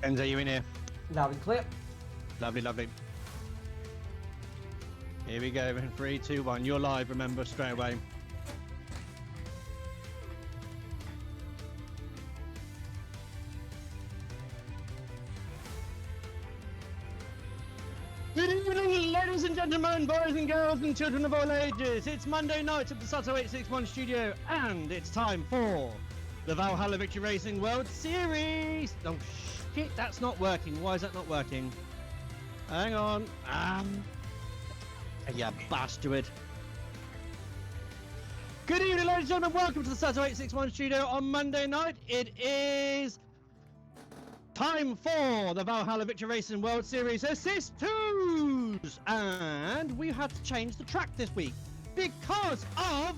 Enzo, you in here? Loud and clear. Lovely, lovely. Here we go. In 3, 2, 1. You're live, remember, straight away. Good evening, ladies and gentlemen, boys and girls, and children of all ages. It's Monday night at the Sato 861 studio, and it's time for the Valhalla Victory Racing World Series. Oh shit, that's not working. Why is that not working? Hang on. Yeah, bastard. Good evening, ladies and gentlemen. Welcome to the Sato 861 studio on Monday night. It is time for the Valhalla Victory Racing World Series Assist 2s, and we had to change the track this week because of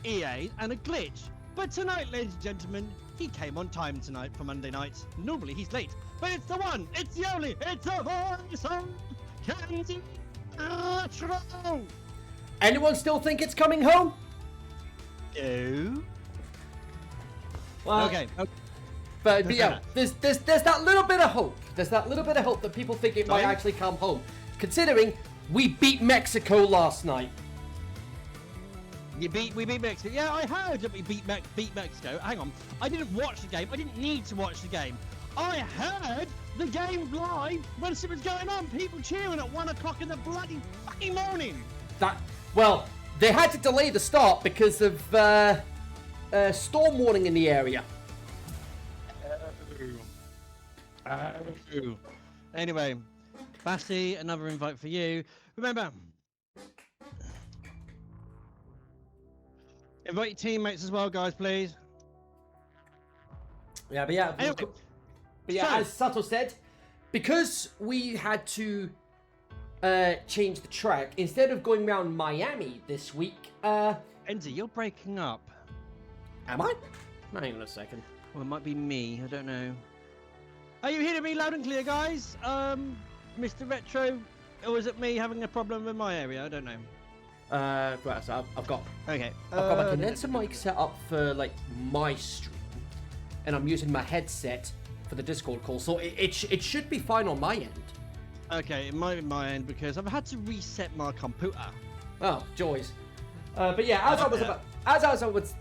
EA and a glitch. But tonight, ladies and gentlemen, he came on time tonight for Monday night. Normally he's late, but it's the one, it's the only, it's the voice of Kenzie Atro. Anyone still think it's coming home? No. Well, Okay. But yeah, there's that little bit of hope. There's that little bit of hope that people think it might actually come home, considering we beat Mexico last night. We beat Mexico. Yeah, I heard that we beat Mexico. Hang on, I didn't watch the game. I didn't need to watch the game. I heard the game live when it was going on. People cheering at 1 o'clock in the bloody fucking morning. Well, they had to delay the start because of storm warning in the area. Anyway, Basti, another invite for you. Remember, invite your teammates as well, guys, please. Yeah, but yeah, Anyway, as Sato said, because we had to change the track, instead of going around Miami this week, Enzi, you're breaking up. Am I? Hang on a second. Well, it might be me. I don't know. Are you hearing me loud and clear, guys? Mr. Retro, or is it me having a problem with my area? I don't know. Right, so I've got Okay. I've got my condenser mic set up for like my stream, and I'm using my headset for the Discord call, so it should be fine on my end. Okay, it might be my end because I've had to reset my computer. Oh, joys. But yeah, as I was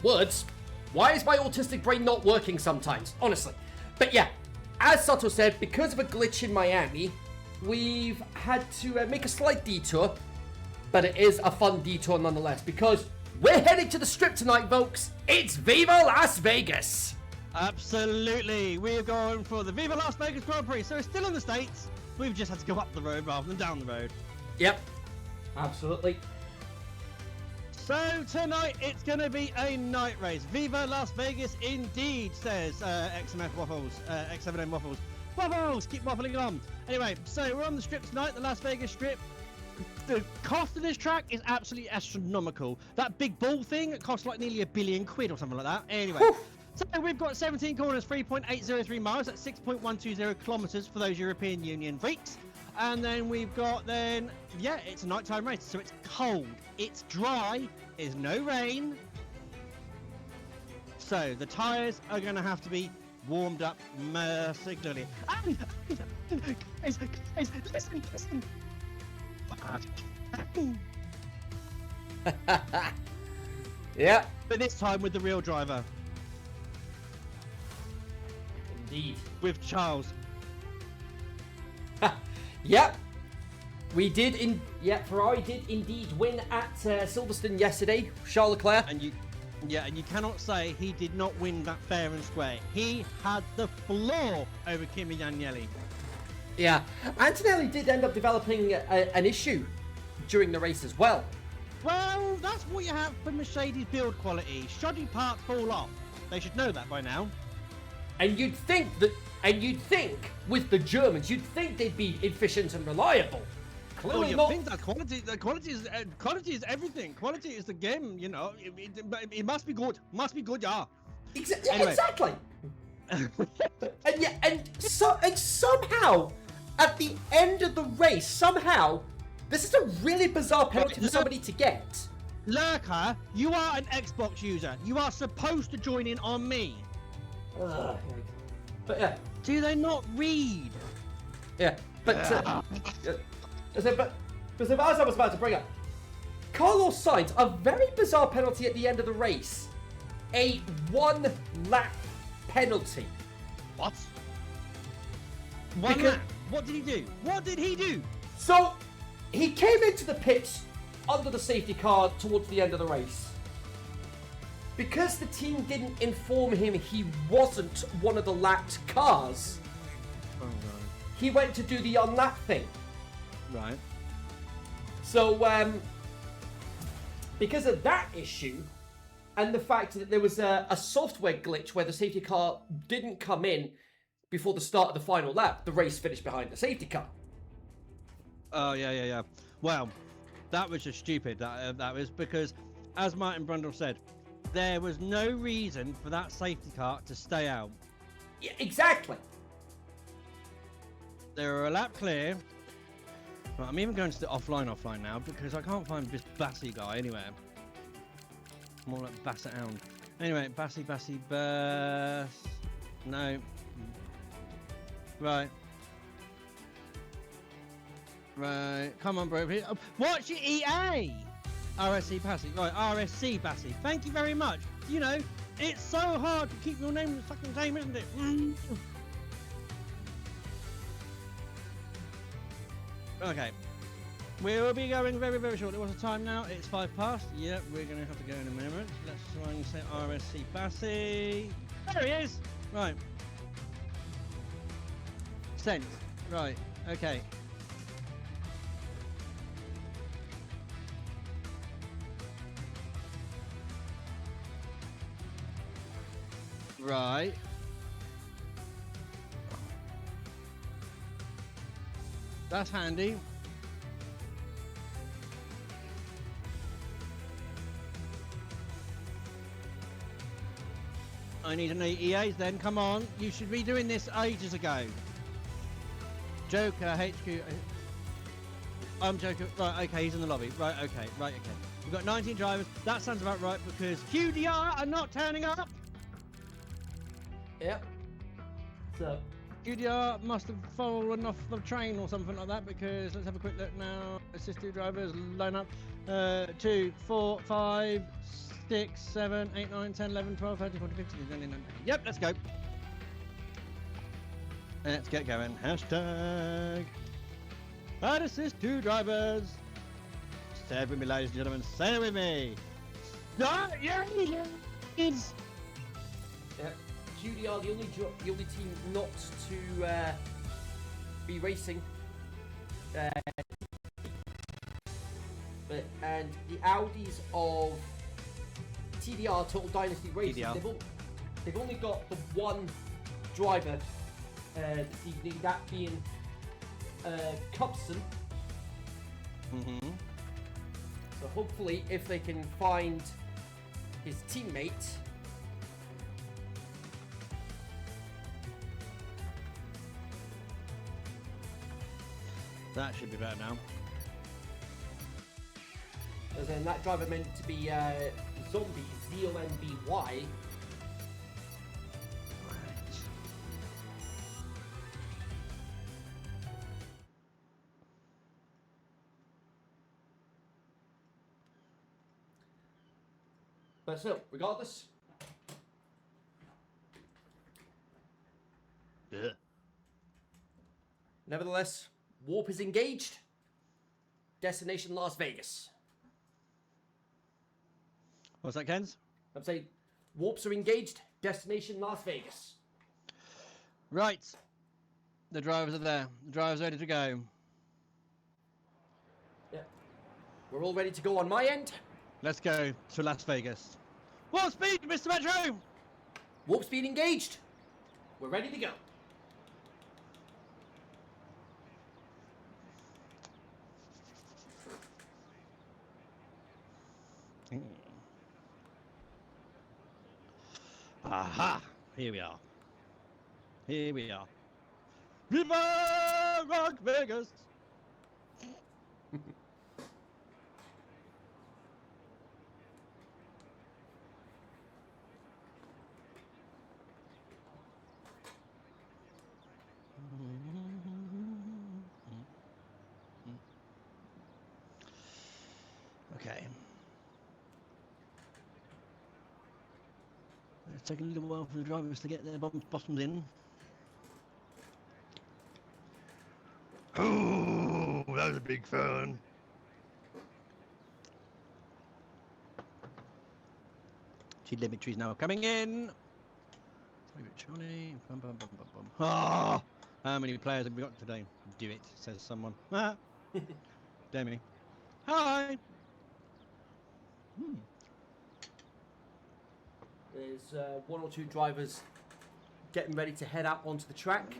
words. Why is my autistic brain not working sometimes? Honestly. But yeah, as Sato said, because of a glitch in Miami, we've had to make a slight detour, but it is a fun detour nonetheless, because we're heading to the strip tonight, folks. It's Viva Las Vegas! Absolutely, we're going for the Viva Las Vegas Grand Prix, so it's still in the States. We've just had to go up the road rather than down the road. Yep, absolutely. So tonight it's going to be a night race. Viva Las Vegas indeed, says XMF Waffles, X7M Waffles. Waffles, keep waffling on. Anyway, so we're on the strip tonight, the Las Vegas strip. The cost of this track is absolutely astronomical. That big ball thing, it costs like nearly £1 billion or something like that. Anyway, so we've got 17 corners, 3.803 miles, that's 6.120 kilometers for those European Union freaks. And then we've got yeah, it's a nighttime race, so it's cold, it's dry, there's no rain. So the tyres are going to have to be warmed up mercilessly. Guys, listen. Yeah. But this time with the real driver. Indeed. With Charles. Yep. We did Ferrari did indeed win at Silverstone yesterday, Charles Leclerc. And you cannot say he did not win that fair and square. He had the floor over Kimi Agnelli. Yeah, Antonelli did end up developing an issue during the race as well. Well, that's what you have for Mercedes build quality. Shoddy parts fall off. They should know that by now. And you'd think with the Germans, you'd think they'd be efficient and reliable. Clearly you not. think that quality is everything. Quality is the game, you know. It must be good. Must be good, yeah. Anyway. Exactly. and somehow at the end of the race, this is a really bizarre penalty for somebody to get. Lurker, you are an Xbox user. You are supposed to join in on me. But yeah. Do they not read? Yeah. But, as I was about to bring up, Carlos Sainz, a very bizarre penalty at the end of the race. A 1 lap penalty. What? One lap? What did he do? What did he do? So, he came into the pits under the safety car towards the end of the race. Because the team didn't inform him he wasn't one of the lapped cars, he went to do the unlap thing. Right. So, because of that issue, and the fact that there was a software glitch where the safety car didn't come in before the start of the final lap, the race finished behind the safety car. Oh, yeah. Well, that was just stupid. That was because, as Martin Brundle said, there was no reason for that safety car to stay out. Yeah, exactly. They were a lap clear. Right, I'm even going to the offline now because I can't find this Bassy guy anywhere. More like Bassett Hound. Anyway, Bass. No. Right. Come on, bro. Watch your EA! RSC Bassy. Right, RSC Bassy. Thank you very much. You know, it's so hard to keep your name the fucking same, isn't it? Okay. We'll be going very, very shortly. What's the time now? It's 5 past. Yep, we're going to have to go in a minute. Let's try and say RSC Bassy. There he is! Right. Sent. Right. Okay. Right. That's handy. I need an EAs then, come on. You should be doing this ages ago. Joker, HQ. I'm Joker. Right, okay, he's in the lobby. Right, okay. We've got 19 drivers. That sounds about right because QDR are not turning up. Yep. So, QDR must have fallen off the train or something like that because let's have a quick look now. Assist 2 drivers, line up. 2, 4, 5, 6, 7, 8, 9, 10, 11, 12, 13, 14, 15, 16, 17. Yep, let's go. Let's get going. Hashtag Add assist 2 drivers. Say it with me, ladies and gentlemen. Say it with me. Start your engines. QDR, the only team not to be racing. And the Audis of TDR, Total Dynasty Racing, they've only got the one driver this evening, that being Cubson. So hopefully, if they can find his teammate. That should be better now. As in that driver meant to be Zombie, ZOMBY. But still, regardless. Yeah. Nevertheless, Warp is engaged. Destination Las Vegas. What's that, Kens? I'm saying Warps are engaged. Destination Las Vegas. Right. The drivers are there. The drivers are ready to go. Yeah. We're all ready to go on my end. Let's go to Las Vegas. Warp speed, Mr. Metro! Warp speed engaged. We're ready to go. Aha! Here we are. Viva Rock Vegas! taking a little while for the drivers to get their bottoms in. Oh, that was a big fun. Telemetry's now coming in. Johnny. Bum, bum, bum, bum, bum. Oh, how many players have we got today? Do it, says someone. Ah. Damn me. Hi. There's one or two drivers getting ready to head out onto the track.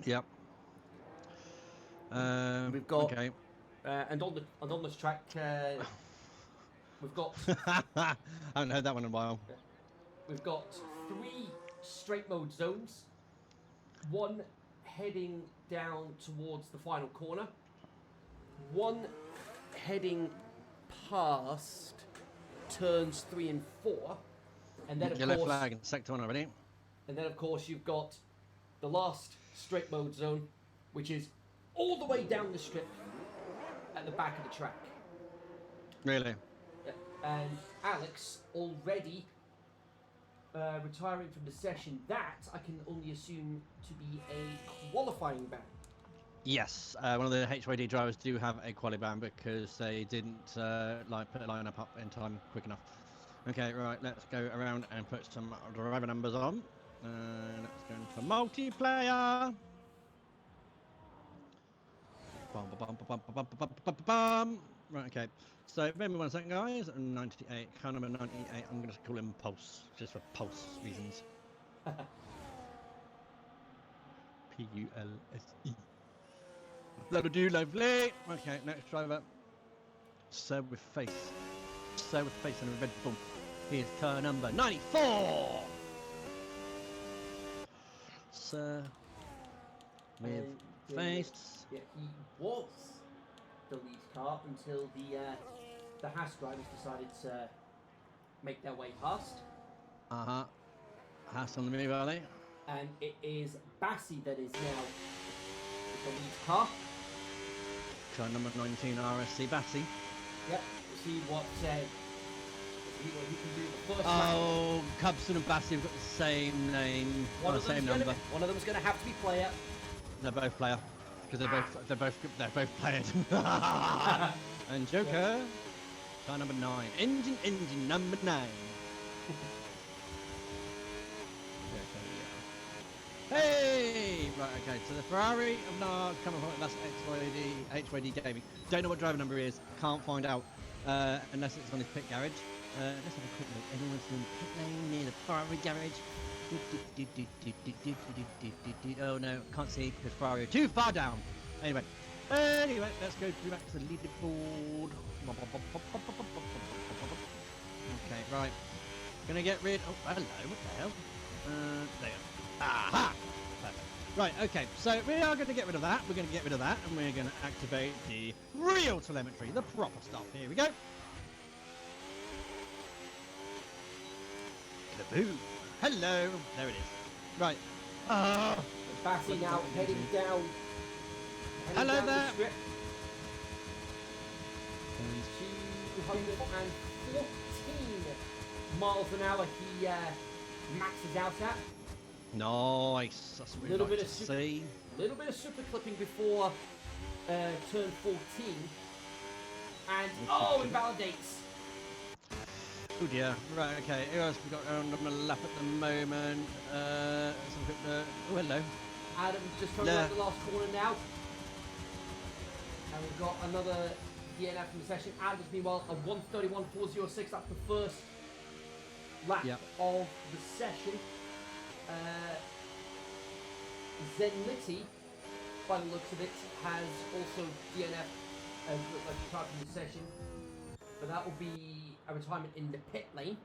Yep. We've got, okay. and on this track, we've got. I haven't heard that one in a while. We've got 3 straight mode zones. One heading down towards the final corner. One heading past turns 3 and 4, and then of Yellow course, flag in sector 1 already. and then of course you've got the last straight mode zone, which is all the way down the strip at the back of the track. Really? Yeah. And Alex already retiring from the session. That I can only assume to be a qualifying ban. Yes, one of the HYD drivers do have a quali ban because they didn't put a lineup up in time quick enough. Okay, right, let's go around and put some driver numbers on. Let's go into multiplayer. Bum, bum, bum, bum, bum, bum, bum, bum. Right, okay. So, bear me 1 second, guys. 98, car number 98. I'm going to call him Pulse, just for Pulse reasons. Pulse. That'll do, lovely. Okay, next driver. Sir with face. Sir with face and a red bump. Here's car number 94. Sir with face. Yeah, he was the lead car until the Haas drivers decided to make their way past. Haas on the move, are they? And it is Bassi that is now the lead car. Car number 19, RSC Bassi. Yep. See what he can do the first Oh, Cubson and Bassi have got the same name, or the same number. One of them's going to have to be player. They're both player, because they're both players. And Joker, car number 9, engine number 9. Hey! Right, okay, so the Ferrari of Nard coming from that's HYD Gaming. Don't know what driver number he is, can't find out, unless it's on his pit garage. Let's have a quick look. Anyone's in the pit lane near the Ferrari garage? Oh no, can't see because Ferrari are too far down. Anyway, let's go back to the leaderboard. Okay, right. Gonna get rid. Oh, hello. What the hell? There. Aha! Perfect. Right, okay, so we are going to get rid of that. We're going to get rid of that, and we're going to activate the real telemetry, the proper stuff. Here we go. Kaboom! Hello! There it is. Right. Bassi now heading down. Hello down there. The strip. 214 miles an hour he maxes out at. Nice. That's what we like to see. Little bit of super clipping before turn 14, and invalidates. Oh dear. Right. Okay. Who else we got on the lap at the moment? Oh, hello. Adam just coming around the last corner now, and we've got another DNF from the session. Adam's meanwhile a 1:31.406. That's the first lap of the session. Zenlity, by the looks of it, has also DNF as like a part from the session, but that will be a retirement in the pit lane.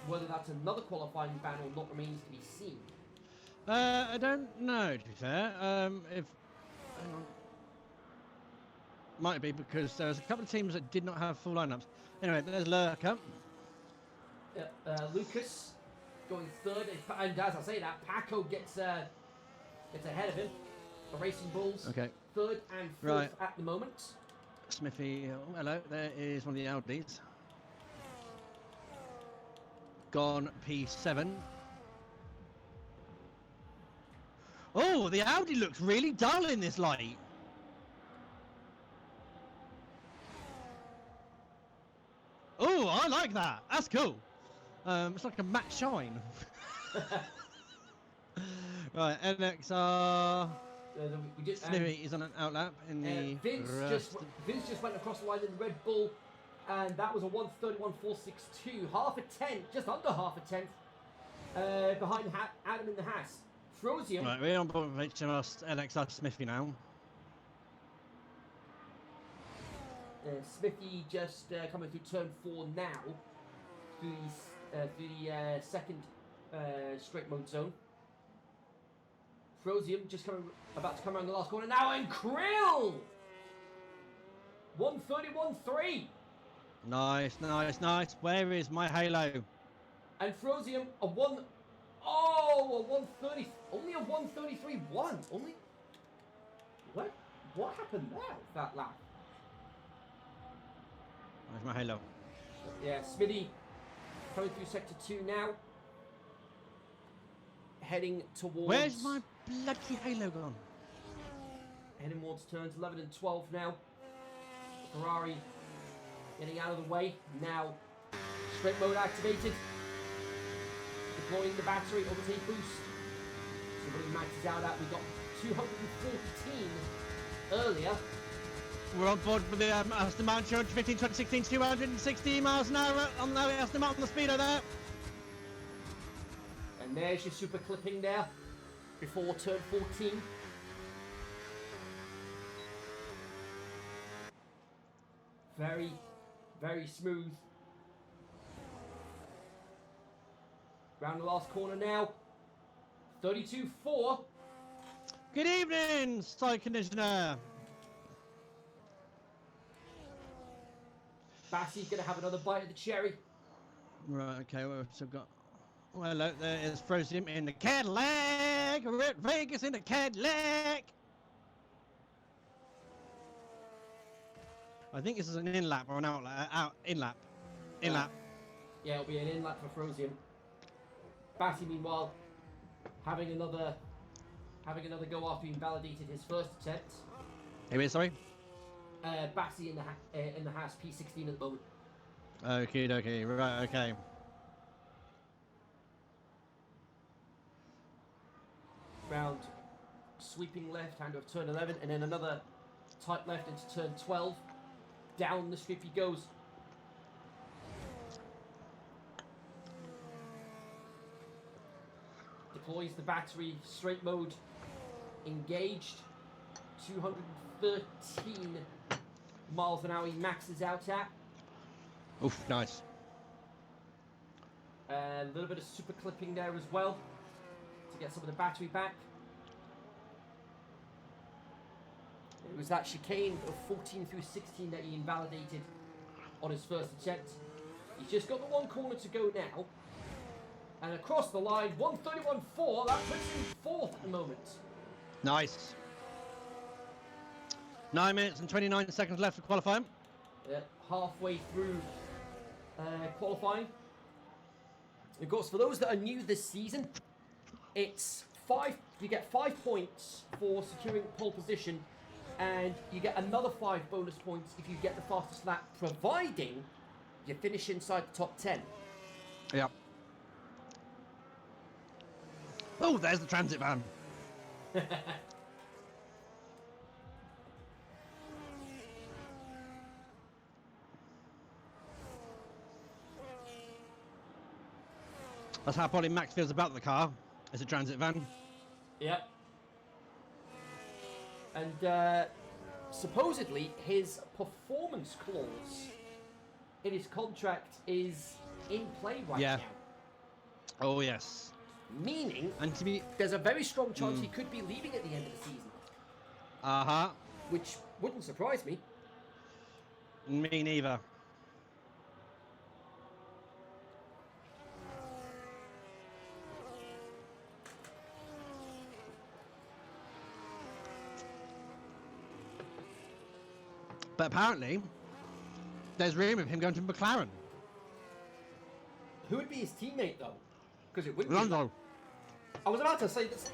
Whether that's another qualifying ban or not remains to be seen. I don't know, to be fair. Hang on. Might be because there's a couple of teams that did not have full lineups. Anyway, there's Lurker. Lucas going third, and as I say that, Paco gets ahead of him. The Racing Bulls, third and fourth at the moment. Smithy, oh, hello, there is one of the Audis. gone P7. Oh, the Audi looks really dull in this light. Oh, I like that. That's cool. It's like a matte shine. Right, NXR. Smithy is on an outlap in the Vince just went across the line in the Red Bull, and that was a 1:31.462, half a tenth, just under half a tenth, behind Adam in the Haas. Frosium. Right, we're on board with HMS NXR Smithy now. Smithy just coming through turn 4 now, through the second straight mode zone. Frosium just about to come around the last corner now, and Krill! 1:31.3. Nice, nice, nice. Where is my halo? And Frosium, a 1:30, only a 1:33.1. Only. What happened there? That lap. Where's my halo? Yeah, Smitty coming through sector 2 now. Heading towards. Where's my bloody halo gone? Heading towards turns 11 and 12 now. Ferrari getting out of the way. Now, straight mode activated. Deploying the battery overtake boost. So what he maxes out at, we got 214 earlier. We're on board with the Aston Martin 215, 2016, 260 miles an hour on the Aston Martin, the speedo there. And there's your super clipping there before turn 14. Very, very smooth. Round the last corner now. 32.4. Good evening, side conditioner. Bassie's going to have another bite of the cherry. Right, okay, we've still got... Well, look, there is Frosium in the Cadillac. We're at Vegas in the Cadillac. I think this is an in-lap or an out-lap. In-lap. In-lap. Yeah, it'll be an in-lap for Frosium. Bassie, meanwhile, having another go after being validated his first attempt. Hey, wait, sorry? Bassie in the Haas P16 at the moment. Okay, right, okay. Round sweeping left, hand of turn 11, and then another tight left into turn 12. Down the strip he goes. Deploys the battery, straight mode, engaged. 213 miles an hour he maxes out at. Oof, nice. A little bit of super clipping there as well to get some of the battery back. It was that chicane of 14 through 16 that he invalidated on his first attempt. He's just got the one corner to go now. And across the line, 1:31.4, that puts him fourth at the moment. Nice. 9 minutes and 29 seconds left for qualifying. Halfway through qualifying. Of course, for those that are new this season, it's you get 5 points for securing pole position, and you get another 5 bonus points if you get the fastest lap, providing you finish inside the top 10. Yep. Oh, there's the transit van. That's how probably Max feels about the car. It's a transit van. Yep. And supposedly his performance clause in his contract is in play right now. Oh yes. Meaning, and to be, there's a very strong chance he could be leaving at the end of the season. Uh-huh. Which wouldn't surprise me. Me neither. But apparently, there's rumour of him going to McLaren. Who would be his teammate though? Because it wouldn't. Lando. I was about to say this.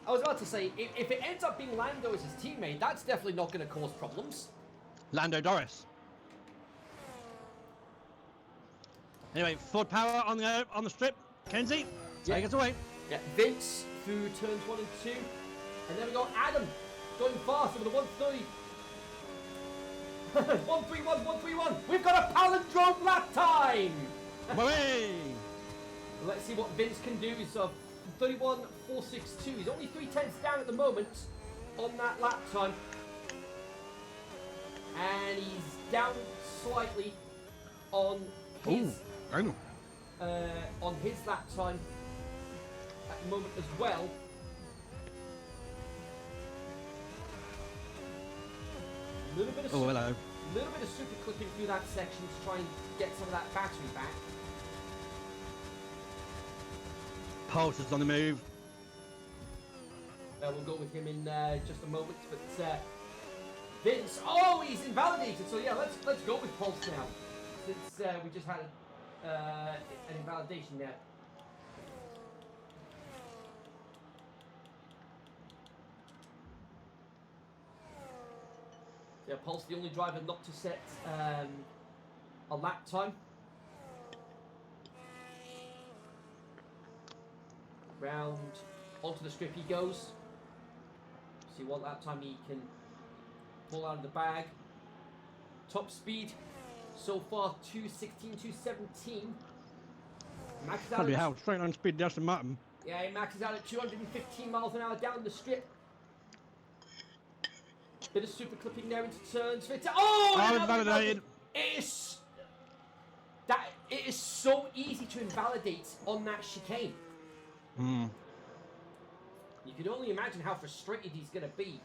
I was about to say if it ends up being Lando as his teammate, that's definitely not going to cause problems. Lando Doris. Anyway, Ford Power on the strip. Kenzie, take us away. Yeah, Vince through turns 1 and 2, and then we got Adam going fast over the 130. 131, 131. We've got a palindrome lap time. Away. Let's see what Vince can do. He's 31.462. He's only 3/10 down at the moment on that lap time, and he's down slightly on his lap time at the moment as well. Little bit of super clipping through that section to try and get some of that battery back. Pulse is on the move. We'll go with him in just a moment, but Vince, oh, he's invalidated. So yeah, let's go with Pulse now, since we just had an invalidation there. Yeah, Pulse, the only driver not to set a lap time. Round onto the strip he goes. See what lap time he can pull out of the bag. Top speed so far 216, 217. Maxes out. Bloody hell, straight line speed, Aston Martin. Yeah, he maxes out at 215 miles an hour down the strip. Bit of super clipping there into turns. Oh, invalidated. It is so easy to invalidate on that chicane. Hmm. You can only imagine how frustrated he's going to be.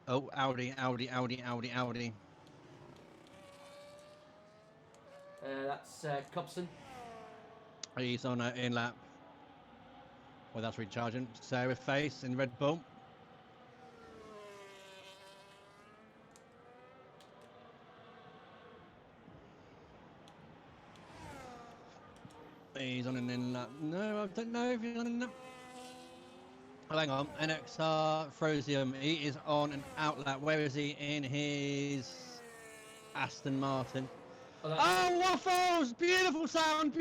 Oh, Audi. That's Cubson. He's on an in lap. Well, that's recharging. Sarah Face in Red Bull. He's on an in lap. No, I don't know if he's on an in lap. Oh, hang on. NXR Frosium. He is on an out lap. Where is he? In his Aston Martin. Oh, Waffles! Beautiful sound,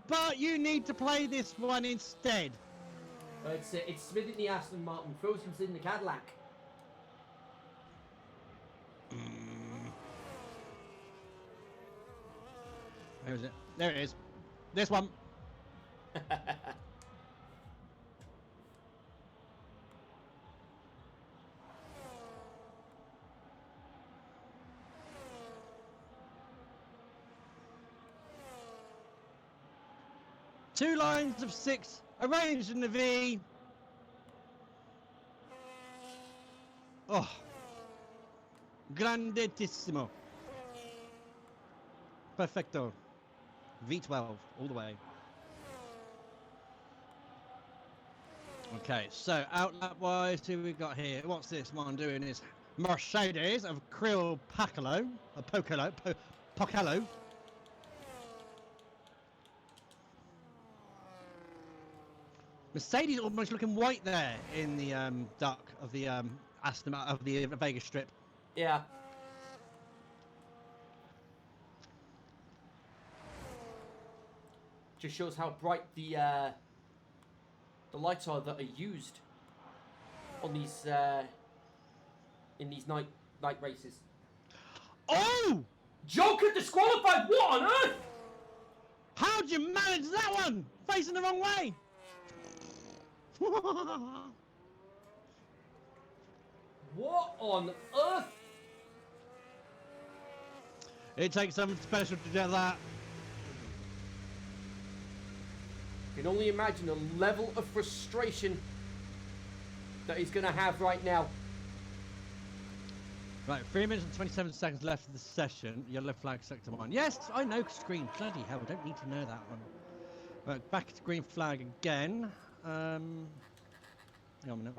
but you need to play this one instead. It's Smith in the Aston Martin, Frosium's in the Cadillac. Where is it? There it is. This one. Two lines of 6 arranged in the V. Oh, grandissimo. Perfecto. V12 all the way. Okay, so outlap wise, who we got here? What's this one doing? Is Mercedes of Krill Pacalo, Pocalo. Mercedes almost looking white there in the duck of the Aston of the Vegas Strip. Yeah. Just shows how bright the lights are that are used on these in these night races. Oh! Joker disqualified. What on earth? How'd you manage that one? Facing the wrong way. What on earth? It takes something special to do that. You can only imagine the level of frustration that he's going to have right now. Right, 3 minutes and 27 seconds left of the session. Yellow flag, sector 1. Yes, I know screen. Bloody hell, I don't need to know that one. Right, back to green flag again. Hang on a minute.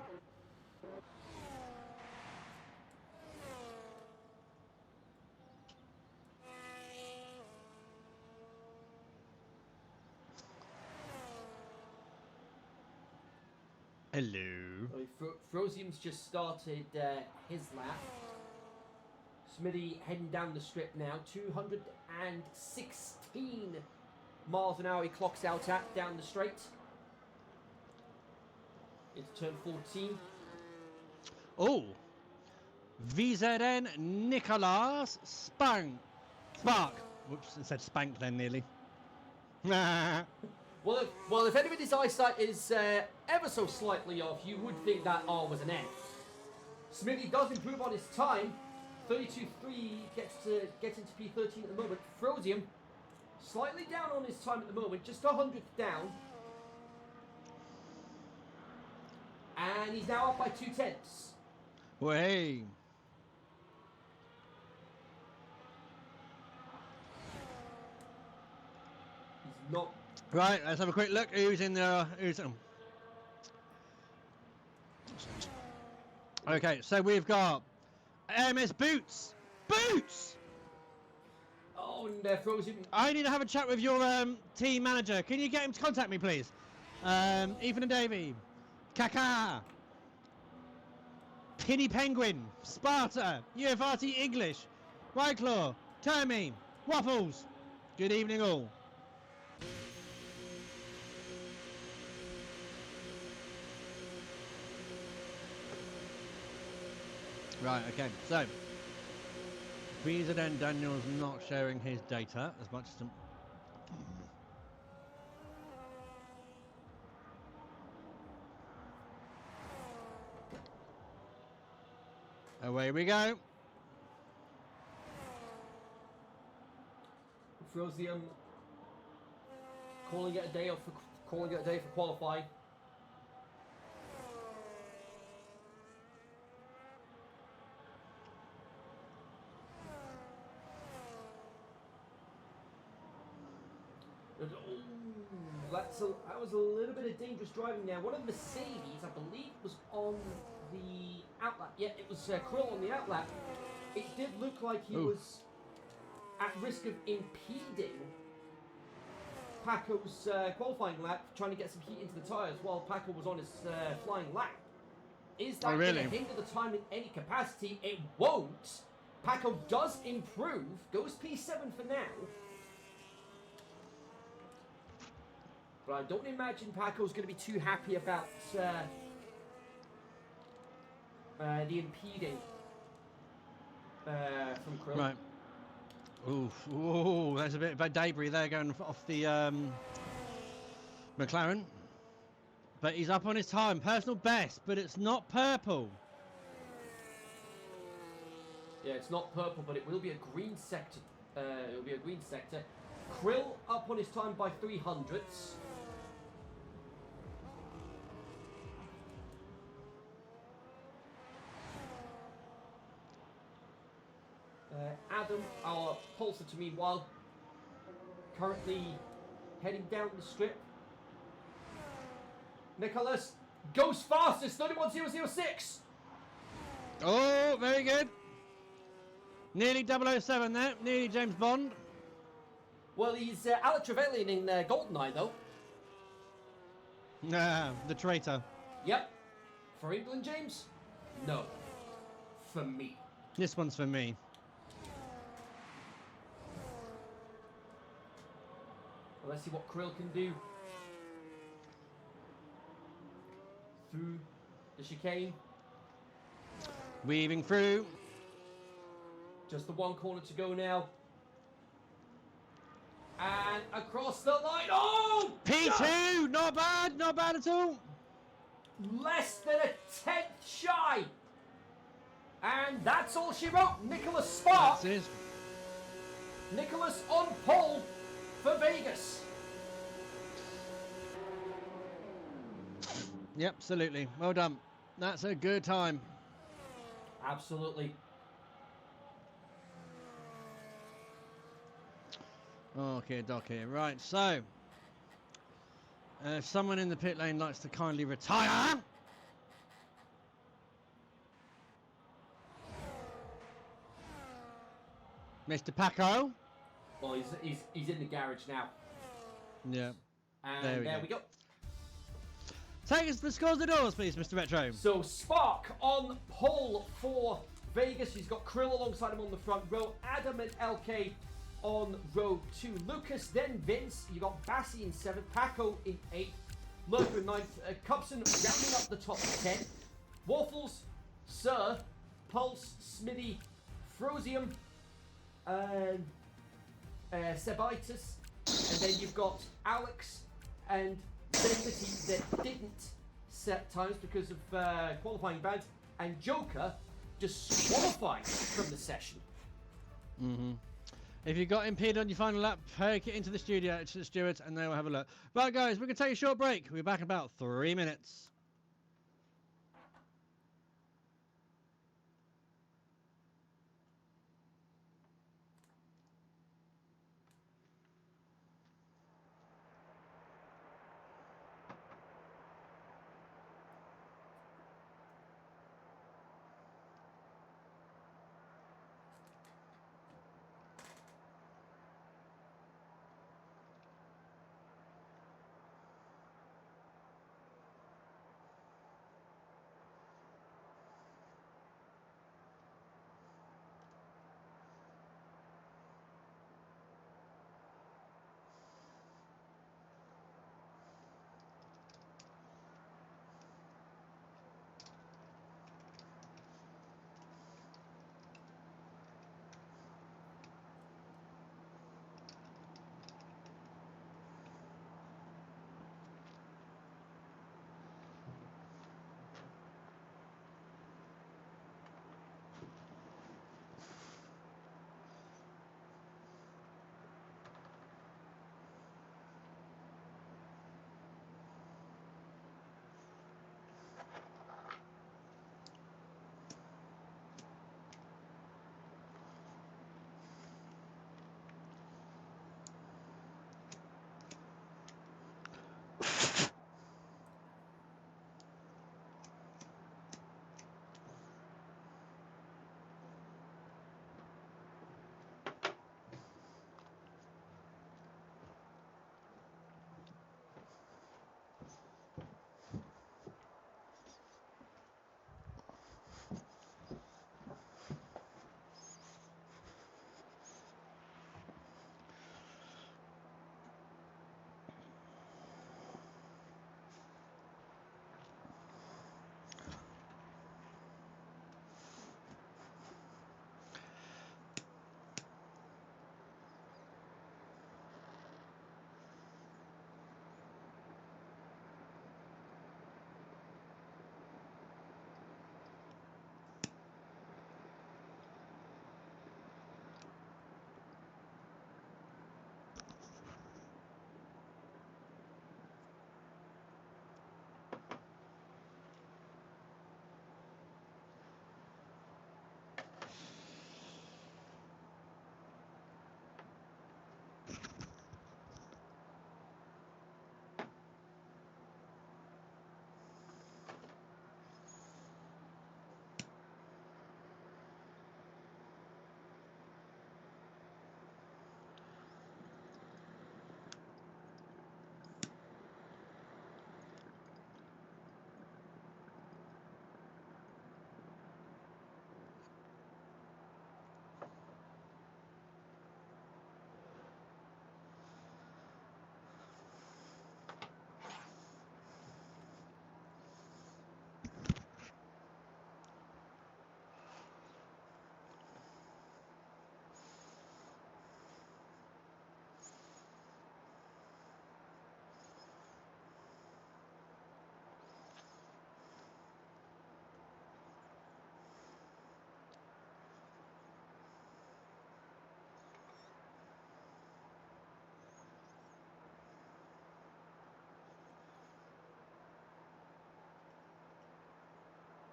Hello. Frosium's just started his lap. Smitty heading down the strip now. 216 miles an hour he clocks out at down the straight. Into turn 14. Oh. VZN Nicolas Spark. Whoops, it said spank then nearly. Well, if anybody's eyesight is ever so slightly off, you would think that R was an N. Smithy does improve on his time. 32.3 gets into P13 at the moment. Frosium slightly down on his time at the moment, just 100th down. And he's now up by 2/10. Way. He's not. Right, let's have a quick look. Who's in there? Who's in? Okay, so we've got MS Boots. Boots! Oh, and Frosium. I need to have a chat with your team manager. Can you get him to contact me, please? Ethan and Davey. Kaka. Penny Penguin. Sparta. UFRT English. Whiteclaw. Termine. Waffles. Good evening, all. Right, okay, so VZN Daniel's not sharing his data as much as away we go. Frosium calling it a day for qualifying. That was a little bit of dangerous driving there. One of the Mercedes, I believe, was on the outlap. Yeah, it was Krill on the outlap. It did look like he was at risk of impeding Paco's qualifying lap, trying to get some heat into the tyres while Paco was on his flying lap. Is that going to hinder the time in any capacity? It won't. Paco does improve, goes P7 for now. But I don't imagine Paco's going to be too happy about the impeding from Krill. Right. Ooh, there's a bit of debris there going off the McLaren. But he's up on his time. Personal best, but it's not purple. Yeah, it's not purple, but it will be a green sector. It will be a green sector. Krill up on his time by 300ths. Adam, our pulsar to meanwhile, currently heading down the strip. Nicholas goes fastest, 31.006. Oh, very good. Nearly 007 there, nearly James Bond. Well, he's Alec Trevelyan in GoldenEye, though. Nah, the traitor. Yep. For England, James? No. For me. This one's for me. Well, let's see what Krill can do. Through the chicane. Weaving through. Just the one corner to go now. And across the line. Oh! P2! Not bad at all. Less than a tenth shy. And that's all she wrote. Nicholas Spark. That's it. Nicholas on pole for Vegas. Yep, absolutely. Well done. That's a good time. Absolutely. Okay, dokie. Right, so if someone in the pit lane likes to kindly retire. Mr. Paco. Well, he's in the garage now. Yeah. And there we go. Take us to the scores of the doors, please, Mr. Retro. So Spark on pole for Vegas. He's got Krill alongside him on the front row. Adam and LK on row 2. Lucas, then Vince. You got Bassi in 7th. Paco in 8th. Lurker in 9th. Cubson rounding up the top 10. Waffles, Sir, Pulse, Smithy, Frosium, Sebitus. And then you've got Alex and Serendipity that didn't set times because of qualifying bans. And Joker disqualified from the session. If you got impeded on your final lap, take it into the studio to the stewards and they will have a look. Right, guys, we're going to take a short break. We'll be back in about 3 minutes.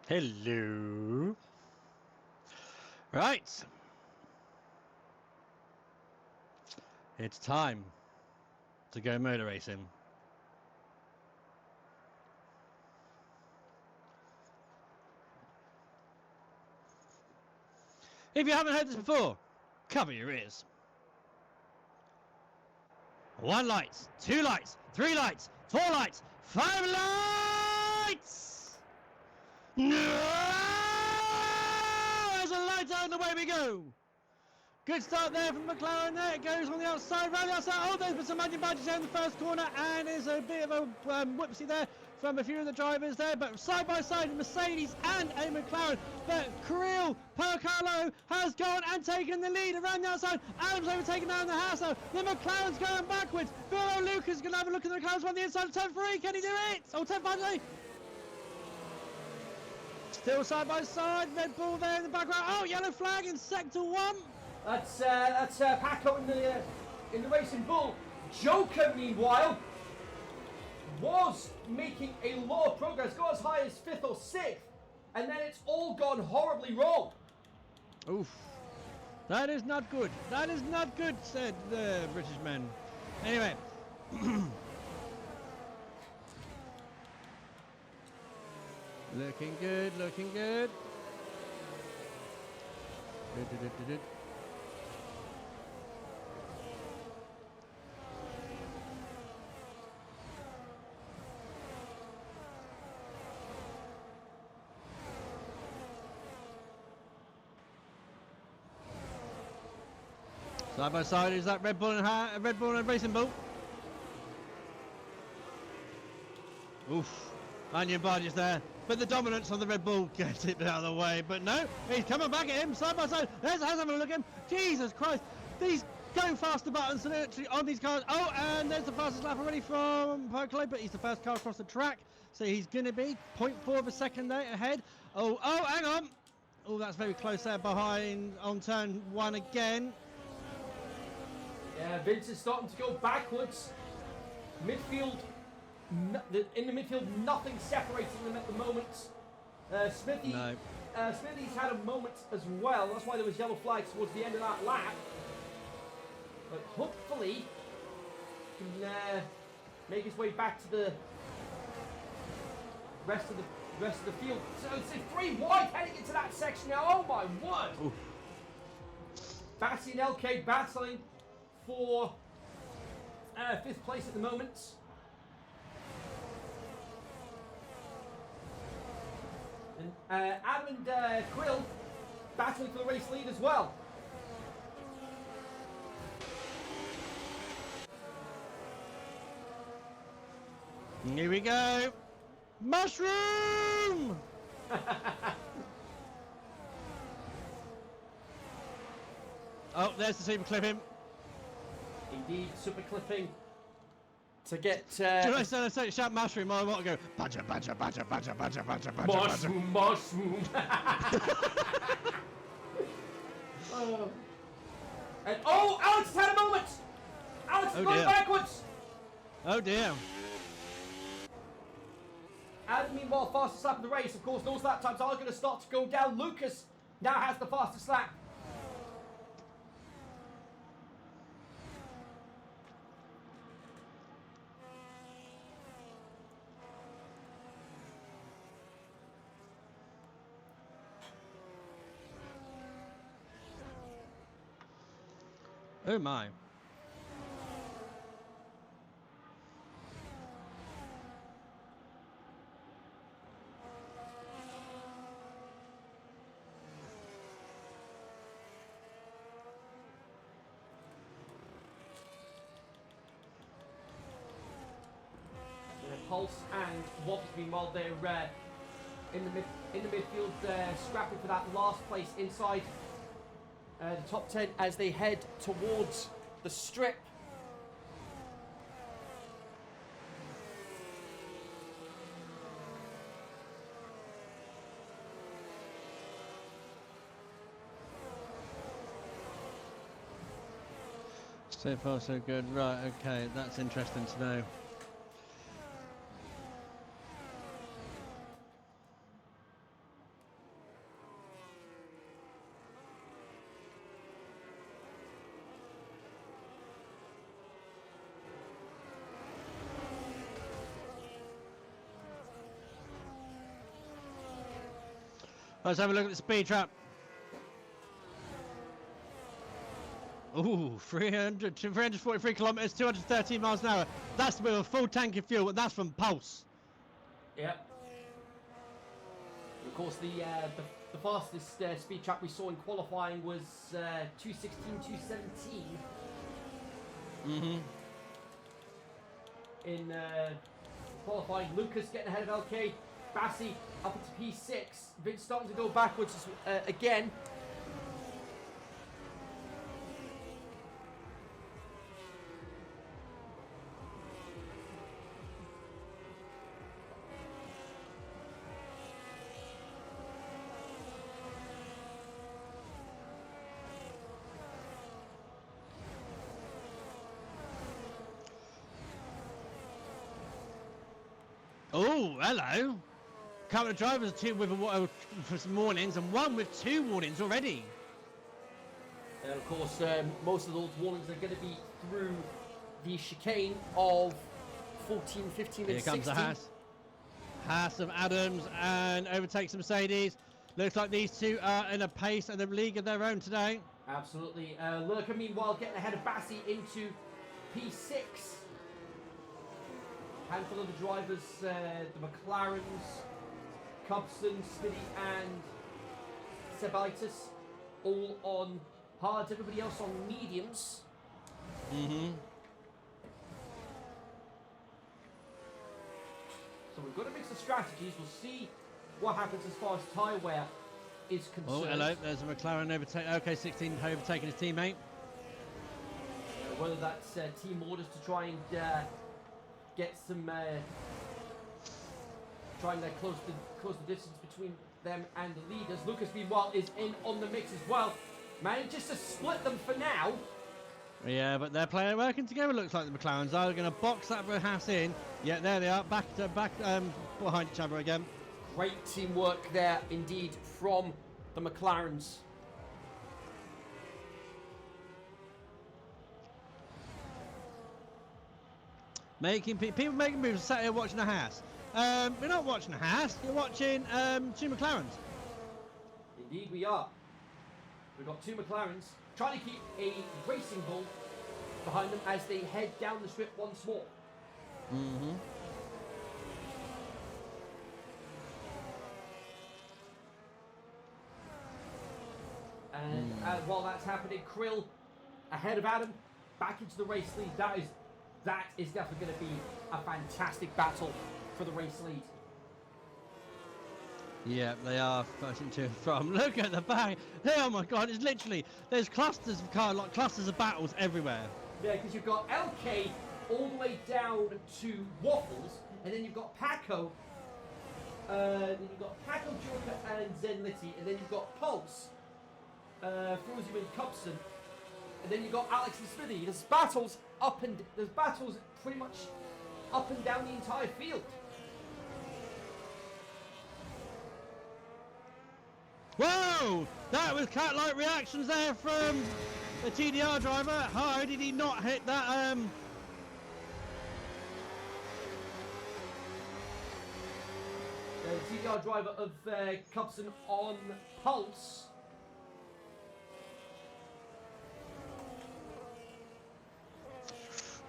Hello. Right. It's time to go motor racing. If you haven't heard this before, cover your ears. 1 light, 2 lights, 3 lights, 4 lights, 5 lights! No! There's a light out and away we go. Good start there from McLaren there. It goes on the outside, round the outside. Oh, there's been some magic badges there in the first corner, and there's a bit of a whoopsie there from a few of the drivers there. But side by side, a Mercedes and a McLaren. But Kirill Percarlo has gone and taken the lead around the outside. Adams overtaken down the house now. The McLaren's going backwards. Vero Lucas is going to have a look at the McLaren's on the inside of turn 3. Can he do it? Oh, turn 5. Still side by side. Red Bull there in the background. Oh, yellow flag in sector 1. That's Paco in the Racing Bull. Joker, meanwhile, was making a lot of progress, got as high as 5th or 6th, and then it's all gone horribly wrong. Oof. That is not good. That is not good, said the British men. Anyway. Looking good, looking good. Side by side is that Red Bull and Racing Bull. Oof. Onion barges there. But the dominance of the Red Bull gets it out of the way. But no, he's coming back at him side by side. There's having a look at him. Jesus Christ. These going faster buttons are literally on these cars. Oh, and there's the fastest lap already from Percolate, but he's the first car across the track. So he's going to be 0.4 of a second there ahead. Oh, hang on. Oh, that's very close there behind on turn 1 again. Yeah, Vince is starting to go backwards. Midfield, in the midfield, nothing separating them at the moment. Smithy's had a moment as well. That's why there was yellow flags towards the end of that lap. But hopefully, he can make his way back to the rest of the field. So it's 3 wide heading into that section now. Oh my word! Oof. Batty and LK battling for 5th place at the moment. And Adam and Quill battling for the race lead as well. Here we go. Mushroom! Oh, there's the super clipping. Indeed, super clipping to get. Should I say shout mushroom? I want to go badger, badger, badger, badger, badger, badger, badger, mushroom, mushroom. And Alex has had a moment. Alex is going backwards. Oh dear. Adam, meanwhile, fastest lap of the race. Of course, those lap times are going to start to go down. Lucas now has the fastest lap. Oh my. Pulse and Waffles, meanwhile, they're in the midfield, scrapping for that last place inside the top 10 as they head towards the strip. So far so good. Right, okay, that's interesting to know. Let's have a look at the speed trap. Ooh, 343 kilometers, 213 miles an hour. That's with a full tank of fuel, and that's from Pulse. Yep. Of course, the fastest speed trap we saw in qualifying was 2:16, 2:17. In qualifying, Lucas getting ahead of LK, Bassi up into P6, Vince starting to go backwards again. Oh, hello. Couple of drivers, two with for some warnings and one with 2 warnings already. And of course, most of those warnings are going to be through the chicane of 14, 15, and 16. Here comes the Haas. Haas of Adams and overtakes Mercedes. Looks like these two are in a pace and a league of their own today. Absolutely. Lurker, meanwhile, getting ahead of Bassi into P6. Handful of the drivers, the McLarens, Cubson, Smitty, and Sebaitis, all on hards. Everybody else on mediums. So we've got a mix of strategies. We'll see what happens as far as tyre wear is concerned. Oh, hello. There's a McLaren overtake. Okay, 16 overtaking his teammate. Whether that's team orders to try and get some, trying to close the distance between them and the leaders. Lucas, meanwhile, is in on the mix as well. Manages to split them for now. Yeah, but they're working together. Looks like the McLarens are going to box that Haas in. Yeah, there they are, back behind each other again. Great teamwork there, indeed, from the McLarens. People making moves, sat here watching a Haas. We're not watching a Haas. You're watching 2 McLarens. Indeed, we are. We've got 2 McLarens trying to keep a racing bull behind them as they head down the strip once more. And while that's happening, Krill ahead of Adam, back into the race lead. That is definitely going to be a fantastic battle for the race lead. Yeah, they are fighting to and from. Look at the back. Oh my God, it's literally, there's clusters of cars, like clusters of battles everywhere. Yeah, because you've got LK all the way down to Waffles, and then you've got Paco, Joker, and Zen Litty, and then you've got Pulse, Frozy and Cubson, and then you've got Alex and Smithy. There's battles pretty much up and down the entire field. Whoa! That was cat-like reactions there from the TDR driver. How did he not hit that? The TDR driver of Cubson on Pulse.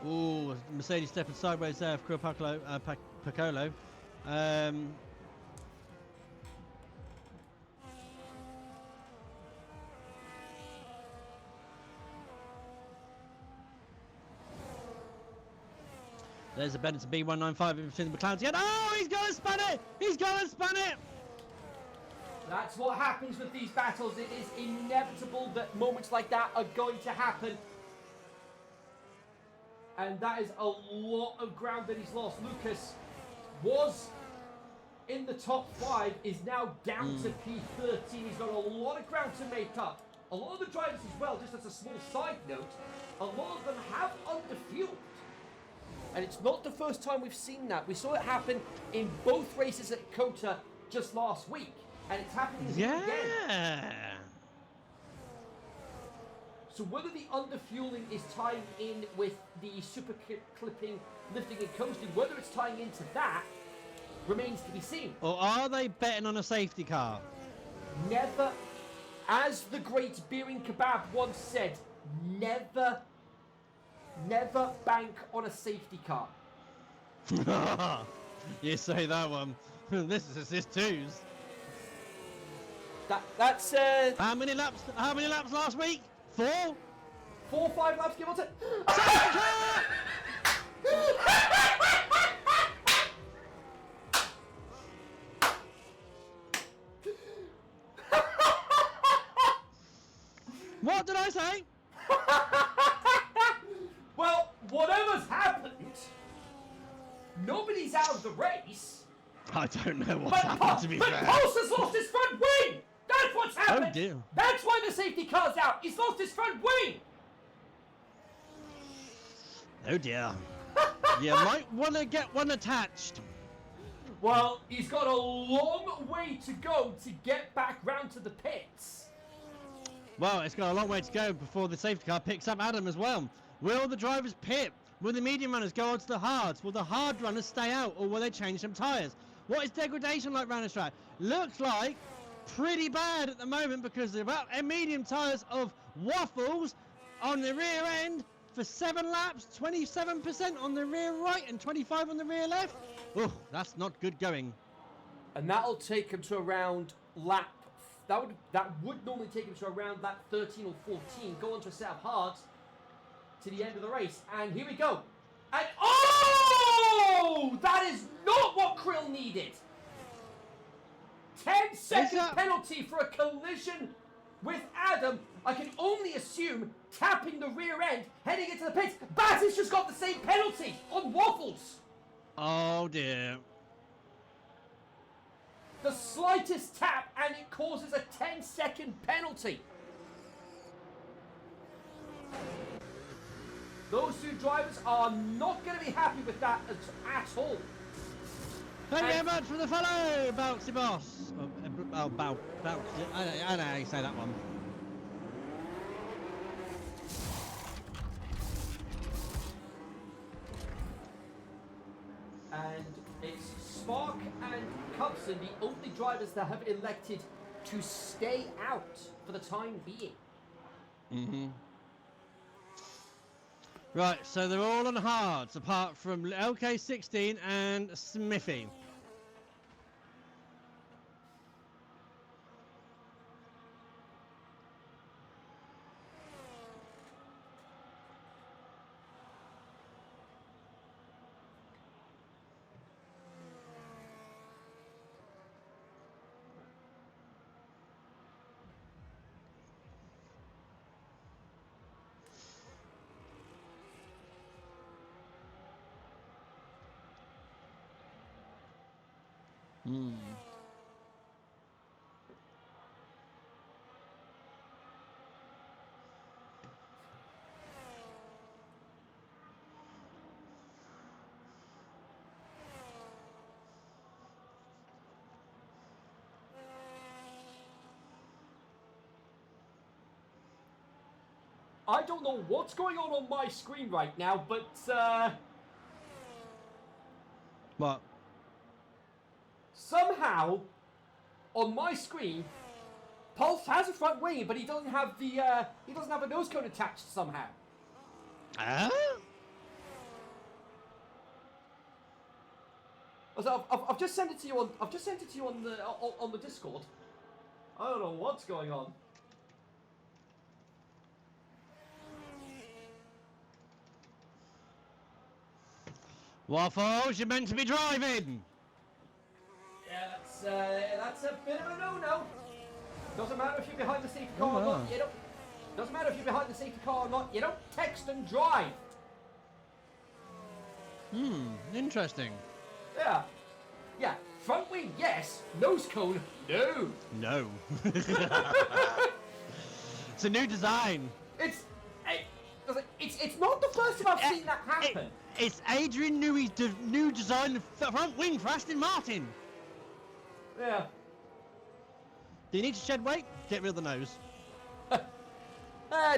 Ooh, Mercedes stepping sideways there for Piccolo. There's a Benetton B195 in between the McLarens again. Oh, he's gonna spun it! He's gonna spun it! That's what happens with these battles. It is inevitable that moments like that are going to happen. And that is a lot of ground that he's lost. Lucas was in the top 5, is now down to P13. He's got a lot of ground to make up. A lot of the drivers as well, just as a small side note, a lot of them have underfueled. And it's not the first time we've seen that. We saw it happen in both races at Kota just last week. And it's happening again. So whether the underfueling is tying in with the super clipping, lifting and coasting, whether it's tying into that, remains to be seen. Or are they betting on a safety car? Never, as the great Beering Kebab once said, never bank on a safety car. You say that one. This is assist 2s. That's How many laps? How many laps last week? 4. 4 or 5 laps, give or take. What did I say? Well, whatever's happened, nobody's out of the race. I don't know what's happened, to be but fair. Pulse has lost his front wing. That's what's happened. Oh dear. That's why the safety car's out. He's lost his front wing. Oh dear. You might want to get one attached. Well, he's got a long way to go to get back round to the pits. Well, it's got a long way to go before the safety car picks up Adam as well. Will the drivers pit? Will the medium runners go on to the hards? Will the hard runners stay out, or will they change some tyres? What is degradation like round the track? Looks like pretty bad at the moment because they're about medium tyres of Waffles on the rear end for 7 laps, 27% on the rear right and 25 on the rear left. Oh, that's not good going. And that'll take him to around lap. That would normally take him to around lap 13 or 14. Go on to a set of hards to the end of the race. And here we go. And oh! That is not what Krill needed. 10-second penalty for a collision with Adam. I can only assume tapping the rear end, heading into the pits. Batty's just got the same penalty on Waffles. Oh dear. The slightest tap and it causes a 10-second penalty. Those two drivers are not going to be happy with that at all. Thank you very much for the follow, Bouncy Boss. Bouncy. I know how you say that one. And it's Spark and Cubson, the only drivers that have elected to stay out for the time being. Mm-hmm. Right, so they're all on hards, apart from LK16 and Smithy. I don't know what's going on my screen right now, but What? somehow on my screen, Pulse has a front wing, but he doesn't have the a nose cone attached somehow. Huh? So I've just sent it to you on on the Discord. I don't know what's going on. Waffles, you're meant to be driving. Yeah, that's a bit of a no-no. Doesn't matter if you're behind the safety car or not. You don't. Doesn't matter if you're behind the safety car or not. You don't text and drive. Interesting. Yeah. Yeah. Front wing, yes. Nose cone, no. No. It's a new design. It's not the first time I've seen that happen. It's Adrian Newey's new design front wing for Aston Martin. Yeah. Do you need to shed weight? Get rid of the nose.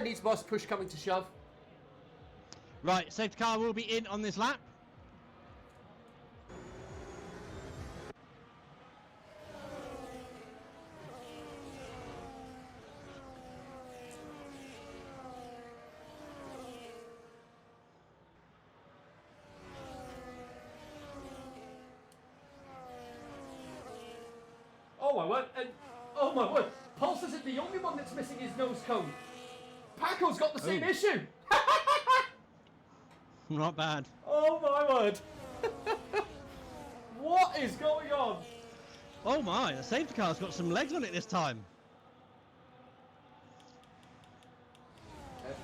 Needs boss push coming to shove. Right, safety car will be in on this lap. Oh my word! And Oh my word. Pulse isn't the only one that's missing his nose cone. Paco's got the same issue. Not bad. Oh my word. What is going on? Oh my, the safety car's got some legs on it this time.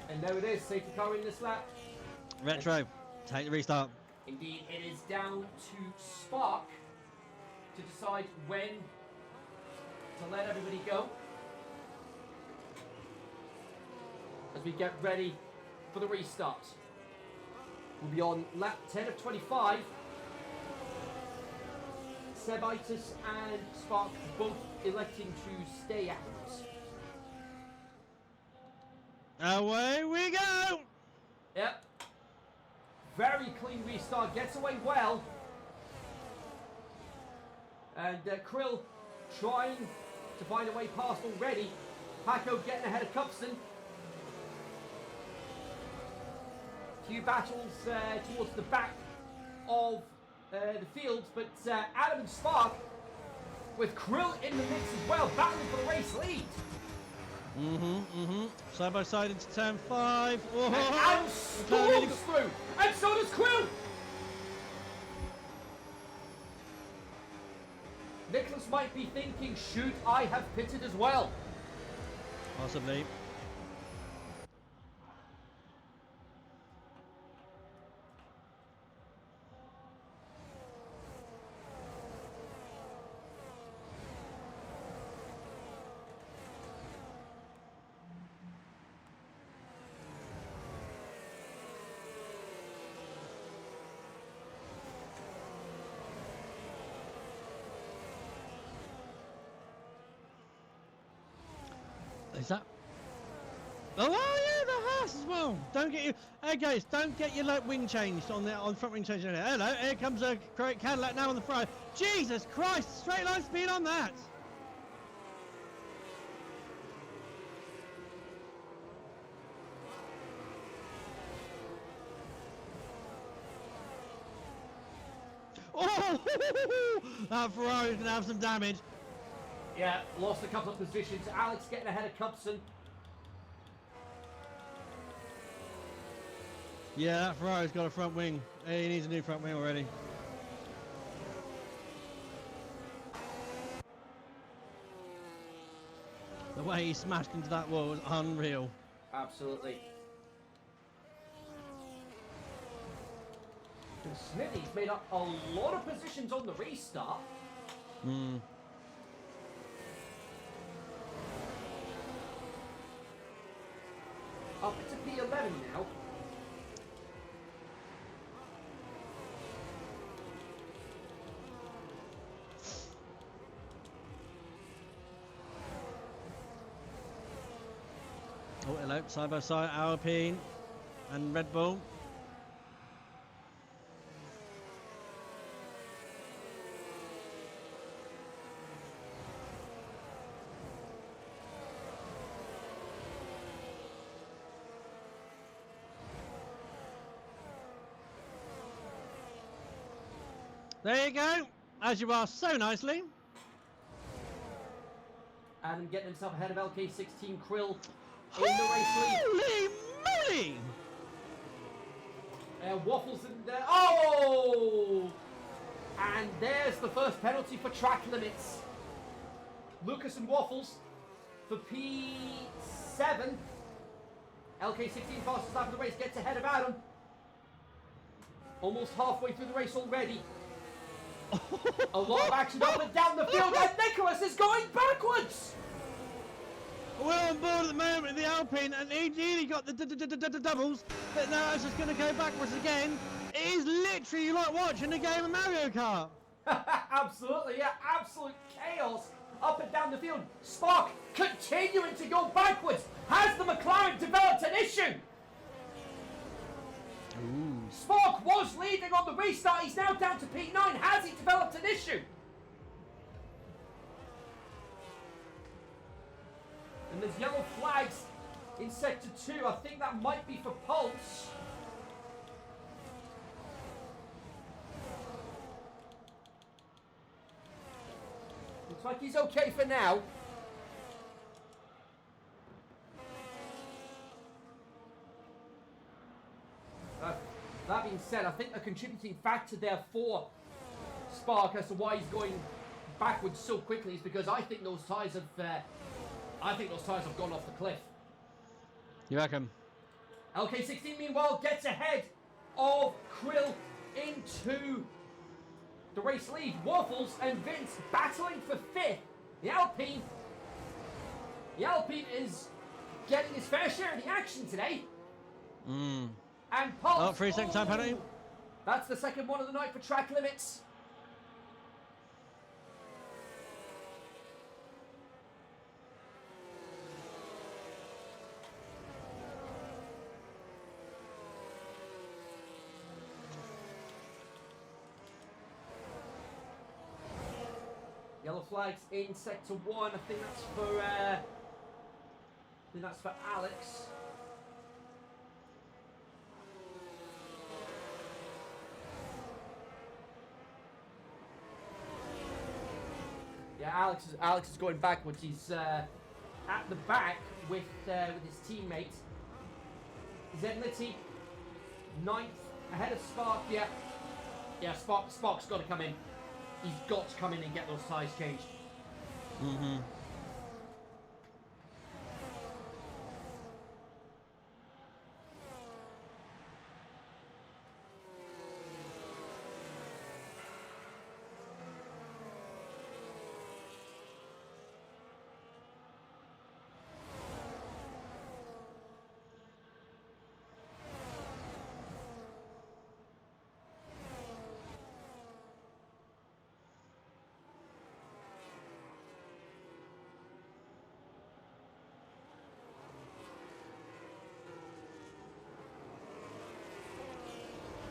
And there it is, safety car in this lap. Retro, take the restart. Indeed, it is down to Spark to decide when to let everybody go. As we get ready for the restart. We'll be on lap 10 of 25. Sebitus and Spark both electing to stay out. Away we go! Yep. Very clean restart, gets away well. And Krill trying to find a way past already. Paco getting ahead of Cupson. Few battles towards the back of the field, but Adam and Spark with Krill in the mix as well, battling for the race lead. Side by side into turn 5. Oh, And Adam storms through, and so does Krill. Nicholas might be thinking, should I have pitted as well? possibly. Is that? Oh yeah, the horse as well. Don't get you. Hey guys, don't get your like wing changed on the front wing changed. Hello, here comes a correct Cadillac now on the front. Jesus Christ, straight line speed on that. Oh, that Ferrari's gonna have some damage. Yeah, lost a couple of positions. Alex getting ahead of Cubson. Yeah, that Ferrari's got a front wing. He needs a new front wing already. The way he smashed into that wall was unreal. Absolutely. And Smithy's made up a lot of positions on the restart. Hmm. Up to P11 now. Oh, hello, side by side, Alpine and Red Bull. There you go, as you asked so nicely. Adam getting himself ahead of LK16 Krill in the race lead. Holy moly! Waffles in there. Oh! And there's the first penalty for track limits. Lucas and Waffles for P7. LK16 fastest lap of the race gets ahead of Adam. Almost halfway through the race already. A lot of action up and down the field, and Nicholas is going backwards! We're on board at the moment in the Alpine, and he nearly got the doubles, but now it's just going to go backwards again. It is literally like watching a game of Mario Kart. Absolutely, yeah, absolute chaos up and down the field. Spark continuing to go backwards. Has the McLaren developed an issue? Ooh. Spark was leading on the restart. He's now down to P9. Has he developed an issue? And there's yellow flags in Sector 2. I think that might be for Pulse. Looks like he's okay for now. said, I think a contributing factor there for Spark as to why he's going backwards so quickly is because I think those tyres have gone off the cliff. You reckon? LK16 meanwhile gets ahead of Krill into the race lead. Waffles and Vince battling for 5th. The Alpine is getting his fair share of the action today. And Pulse. Oh, 3 second time penalty. That's the second one of the night for track limits. Yellow flags in sector 1. I think that's for Alex. Yeah, Alex is going backwards. He's at the back with his teammate Zenlity, 9th, ahead of Spark. Yeah, Spark's got to come in. He's got to come in and get those tyres changed.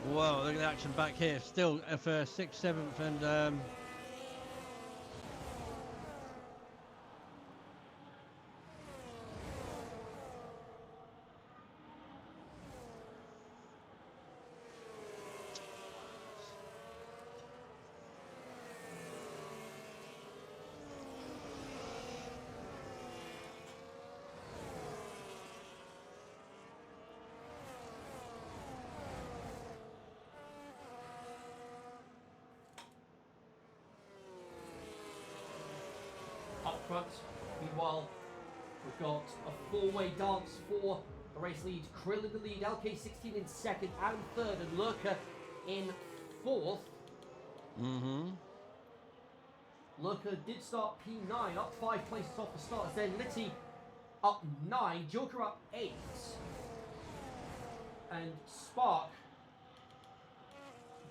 Whoa, look at the action back here. Still for 6th, 7th and... Up front, meanwhile, we've got a four-way dance for the race lead. Krill in the lead, LK16 in 2nd, Adam 3rd, and Lurker in 4th. Lurker did start P9, up 5 places off the start. Then Litty up 9, Joker up 8, and Spark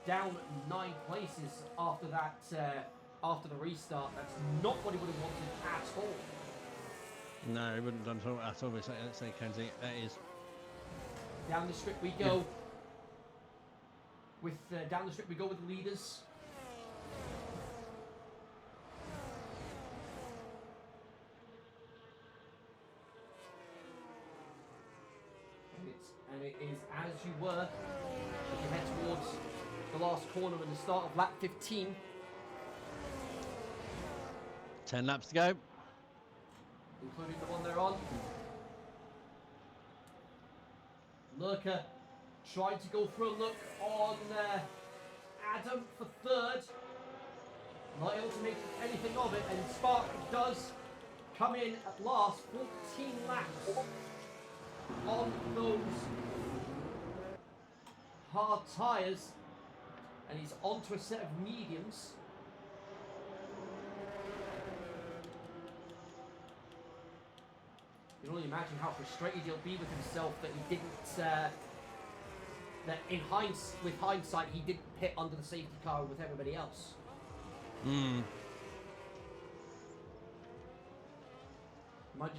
down 9 places after that. After the restart, that's not what he would have wanted at all. No, he wouldn't have done at all. Let's say Kenzie, that is. Down the strip we go. With down the strip we go with the leaders. And it is as you were as you head towards the last corner and the start of lap 15. 10 laps to go. Including the one they're on. Lurker tried to go for a look on Adam for 3rd. Not able to make anything of it, and Spark does come in at last. 14 laps on those hard tyres, and he's onto a set of mediums. You can only imagine how frustrated he'll be with himself that he didn't, that with hindsight, he didn't pit under the safety car with everybody else. Imagine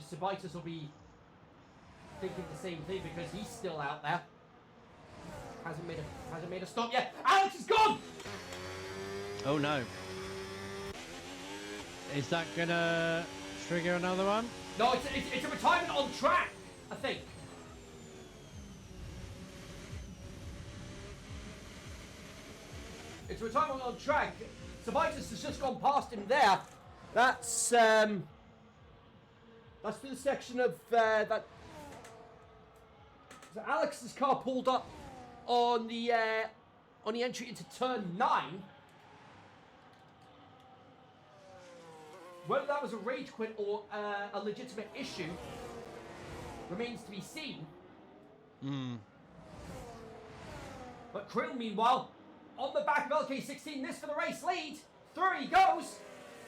Sabitas will be thinking the same thing because he's still out there. Hasn't made a stop yet. Alex is gone! Oh no. Is that gonna trigger another one? No, it's a retirement on track, I think. It's a retirement on track. Sabitas has just gone past him there. That's for the section of that. So Alex's car pulled up on the entry into turn 9. Whether that was a rage quit or a legitimate issue remains to be seen. But Krill, meanwhile, on the back of LK16, this for the race lead. Through he goes.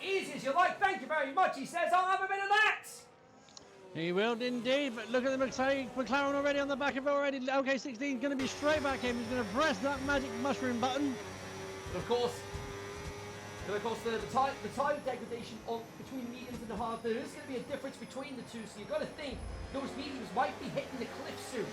Easy as you like, thank you very much, he says. I'll have a bit of that. He will indeed, but look at the McLaren already on the back of it already. LK16 is going to be straight back in. He's going to press that magic mushroom button. And of course, the time degradation between mediums and the hard, there is going to be a difference between the two, so you've got to think those mediums might be hitting the cliff soon.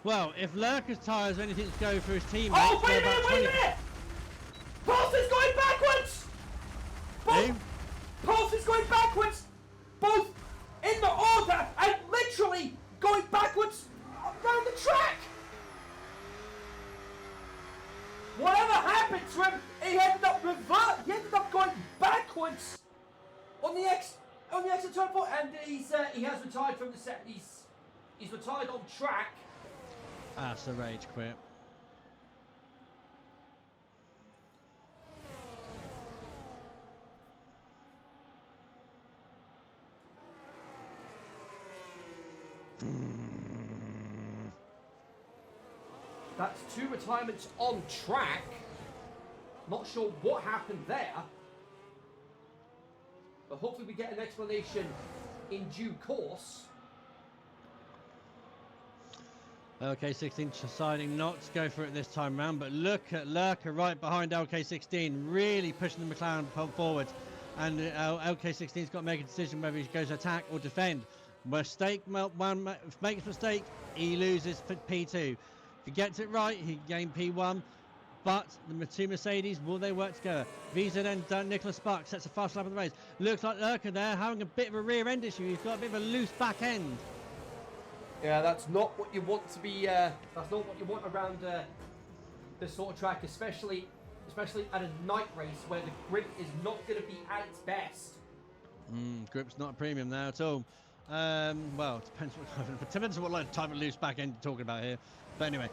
Well, if Lurker's tyres are anything to go for his team. Oh, wait a minute! Pulse is going backwards! Pulse is going backwards! Both in the order and literally going backwards around the track! Whatever happened to him, he ended up going backwards on the exit turn 4, and he has retired from the set. He's retired on track. That's a rage quit. That's 2 retirements on track. Not sure what happened there. But hopefully we get an explanation in due course. LK16 deciding not to go for it this time round, but look at Lurker right behind LK16, really pushing the McLaren forward. And LK16's got to make a decision whether he goes attack or defend. Makes mistake, he loses for P2. If he gets it right, he gains P1. But the two Mercedes, will they work together? Visa then Nicholas Sparks sets a fast lap of the race. Looks like Lurker there having a bit of a rear end issue. He's got a bit of a loose back end. Yeah, that's not what you want to be. That's not what you want around this sort of track, especially at a night race where the grip is not going to be at its best. Grip's not a premium there at all. Well, depends on what type of loose back end you're talking about here. But anyway,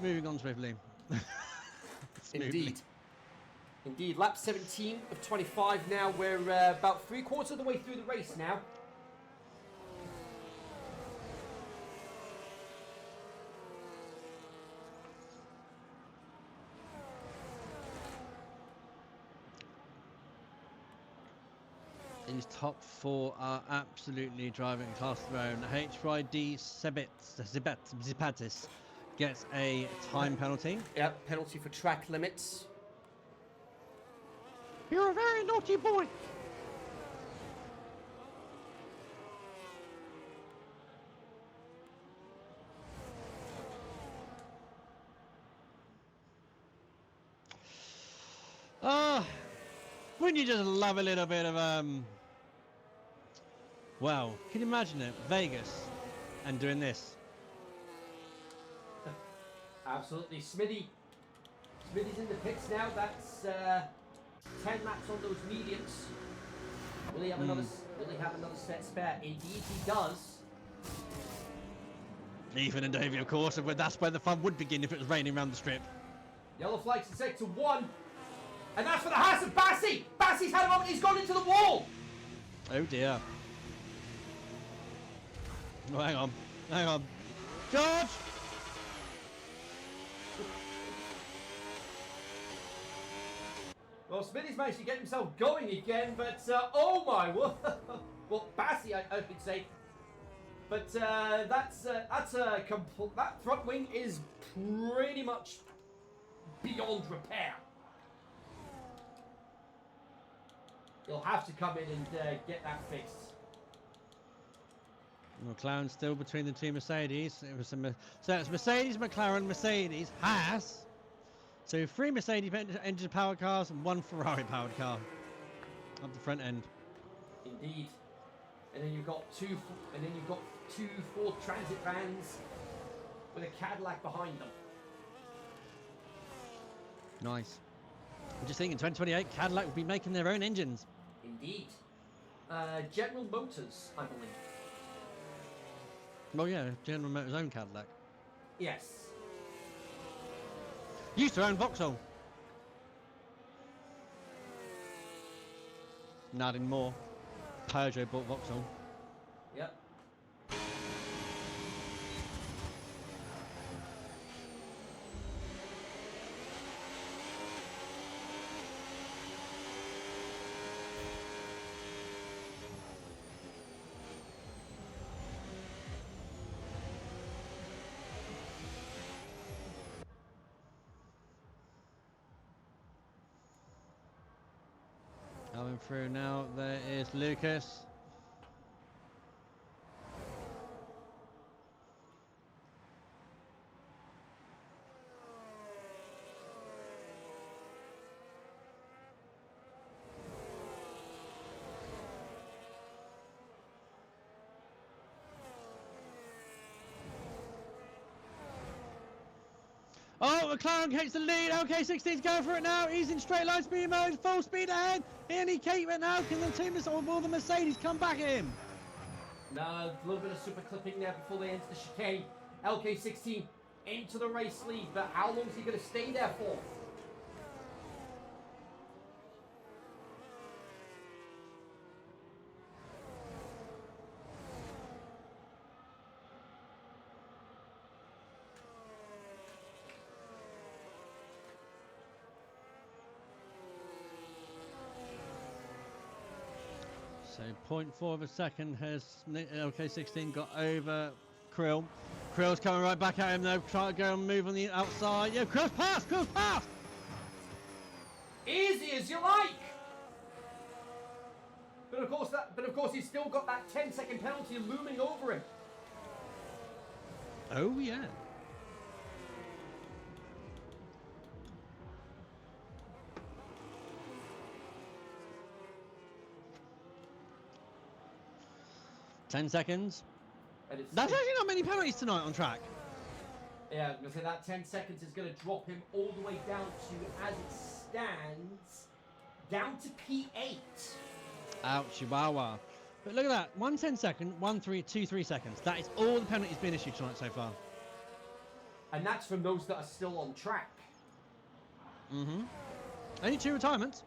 moving on swiftly. Indeed. Lap 17 of 25 now. We're about 3/4 of the way through the race now. These top 4 are absolutely driving class of their own. HYD Zipatis gets a time penalty. Yep, penalty for track limits. You're a very naughty boy. Wouldn't you just love a little bit of well, can you imagine it? Vegas and doing this. Absolutely. Smithy's in the pits now. That's 10 laps on those mediums. Will he have another set spare? Indeed he does. Ethan and Davey, of course, and that's where the fun would begin if it was raining around the strip. Yellow flags in sector 1. And that's for the house of Bassi! Bassi's had a moment, he's gone into the wall! Oh dear. Oh, hang on. George! Well, Smithy's managed to get himself going again, but oh my word! Well, Bassi, I should say. But that's a complete. That front wing is pretty much beyond repair. He'll have to come in and get that fixed. McLaren still between the two Mercedes. So it's Mercedes, McLaren, Mercedes, Haas. So 3 Mercedes engine powered cars and 1 Ferrari powered car up the front end. Indeed. And then you've got two Ford Transit vans with a Cadillac behind them. Nice. I'm just thinking 2028 Cadillac will be making their own engines. Indeed. General Motors, I believe. Well, yeah, General Motors' own Cadillac. Yes. Used to own Vauxhall. Not anymore. Peugeot bought Vauxhall. Yep. Coming through now, there is Lucas. Oh, McLaren takes the lead. LK16's going for it now. He's in straight line speed mode, full speed ahead. And he keep it now. Can the team or will the Mercedes come back at him? Now, a little bit of super clipping there before they enter the chicane. LK16 into the race lead, but how long is he going to stay there for? So 0.4 of a second has LK16 got over Krill. Krill's coming right back at him though, trying to go and move on the outside. Yeah, Krill's past! Krill's past! Easy as you like! But of course he's still got that 10-second penalty looming over him. Oh yeah. Ten seconds. That's actually not many penalties tonight on track. Yeah, I'm going to say that 10 seconds is going to drop him all the way down to, as it stands, down to P8. Ouch, chihuahua. But look at that. 1 10-second, 1 3, 2 3 seconds. That is all the penalties being issued tonight so far. And that's from those that are still on track. Mm-hmm. Only 2 retirements.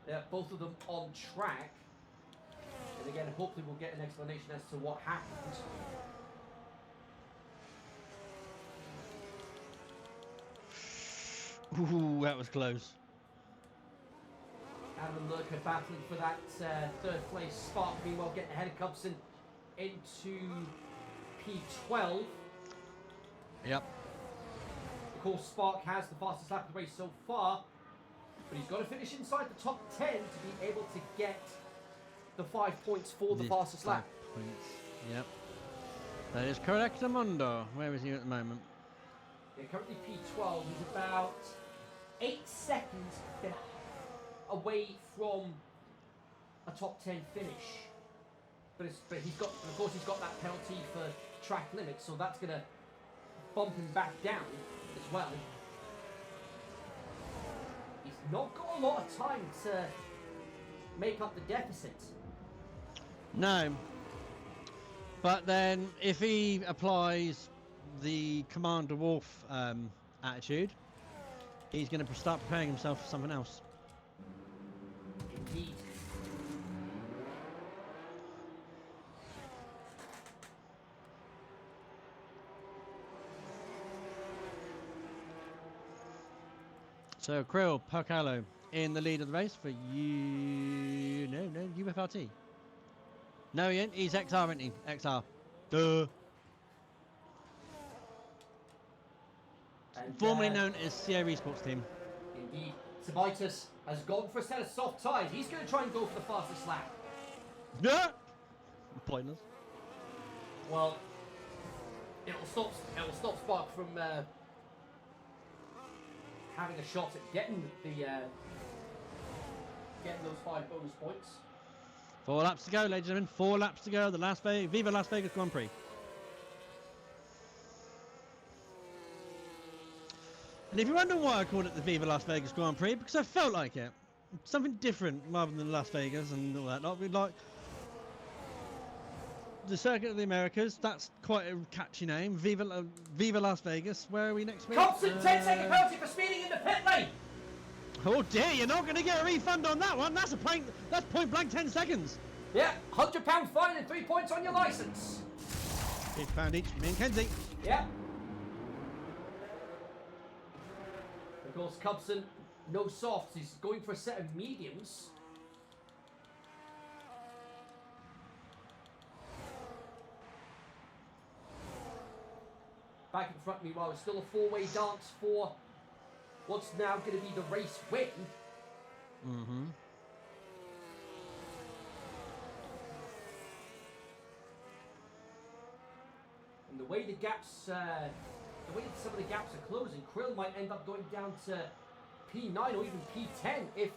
Yeah, both of them on track. And again, hopefully we'll get an explanation as to what happened. Ooh, that was close. Alan Lurker battling for that third place spot. Meanwhile, getting ahead of Cubson into P12. Yep. Of course, Spark has the fastest lap of the race so far, but he's got to finish inside the top 10 to be able to get the 5 points for the fastest lap. Points. Yep. That is correct, Amundo. Where is he at the moment? Yeah, currently P12. He's about 8 seconds away from a top 10 finish. But he's got, of course, he's got that penalty for track limits, so that's going to bump him back down as well. He's not got a lot of time to make up the deficit. No. But then, if he applies the Commander Wolf attitude, he's going to start preparing himself for something else. Indeed. So, Krill, Pocalo in the lead of the race for UFRT. No, he ain't. He's XR, isn't he? XR. Duh. And, Formerly known as Sierra Esports Team. Indeed. Sabitus has gone for a set of soft tires. He's going to try and go for the fastest lap. Yeah. Pointless. Well, it'll stop Spark from having a shot at getting the getting those 5 bonus points. 4 laps to go, ladies and gentlemen. 4 laps to go. The Viva Las Vegas Grand Prix. And if you wonder why I called it the Viva Las Vegas Grand Prix, because I felt like it. Something different rather than Las Vegas and all that. Like the Circuit of the Americas, that's quite a catchy name. Viva Las Vegas. Where are we next week? Constant 10-second penalty for speeding in the pit lane. Oh dear, you're not going to get a refund on that one. That's point blank 10 seconds. Yeah, £100 fine and 3 points on your licence. £50 each for me and Kenzie. Yeah. Of course, Cubson, no softs. He's going for a set of mediums. Back in front, meanwhile, it's still a four-way dance for what's now going to be the race win. Mm-hmm. And the way the gaps, the way some of the gaps are closing, Krill might end up going down to P9 or even P10 if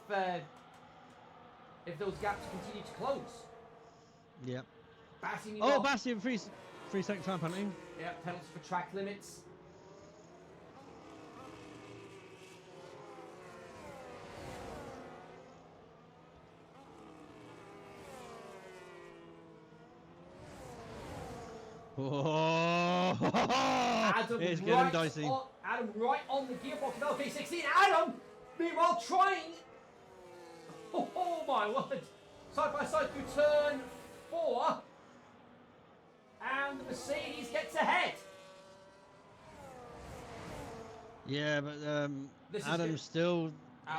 those gaps continue to close. Yep. Bassi, oh, Bassi, 3 second time penalty. Yeah, penalties for track limits. Oh, Adam it's right getting dicey. Adam right on the gearbox of LK16. Adam, meanwhile, trying. Oh my word. Side by side through turn 4. And the Mercedes gets ahead. Yeah, but This is Adam good. still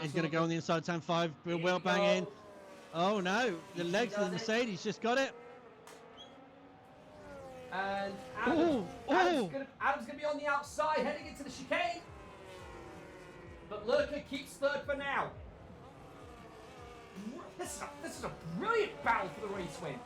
is going to go on the inside turn 5. Well bang in. Oh no, the legs of the Mercedes just got it. And Adam's going to be on the outside heading into the chicane. But Lurker keeps third for now. This is a brilliant battle for the race win.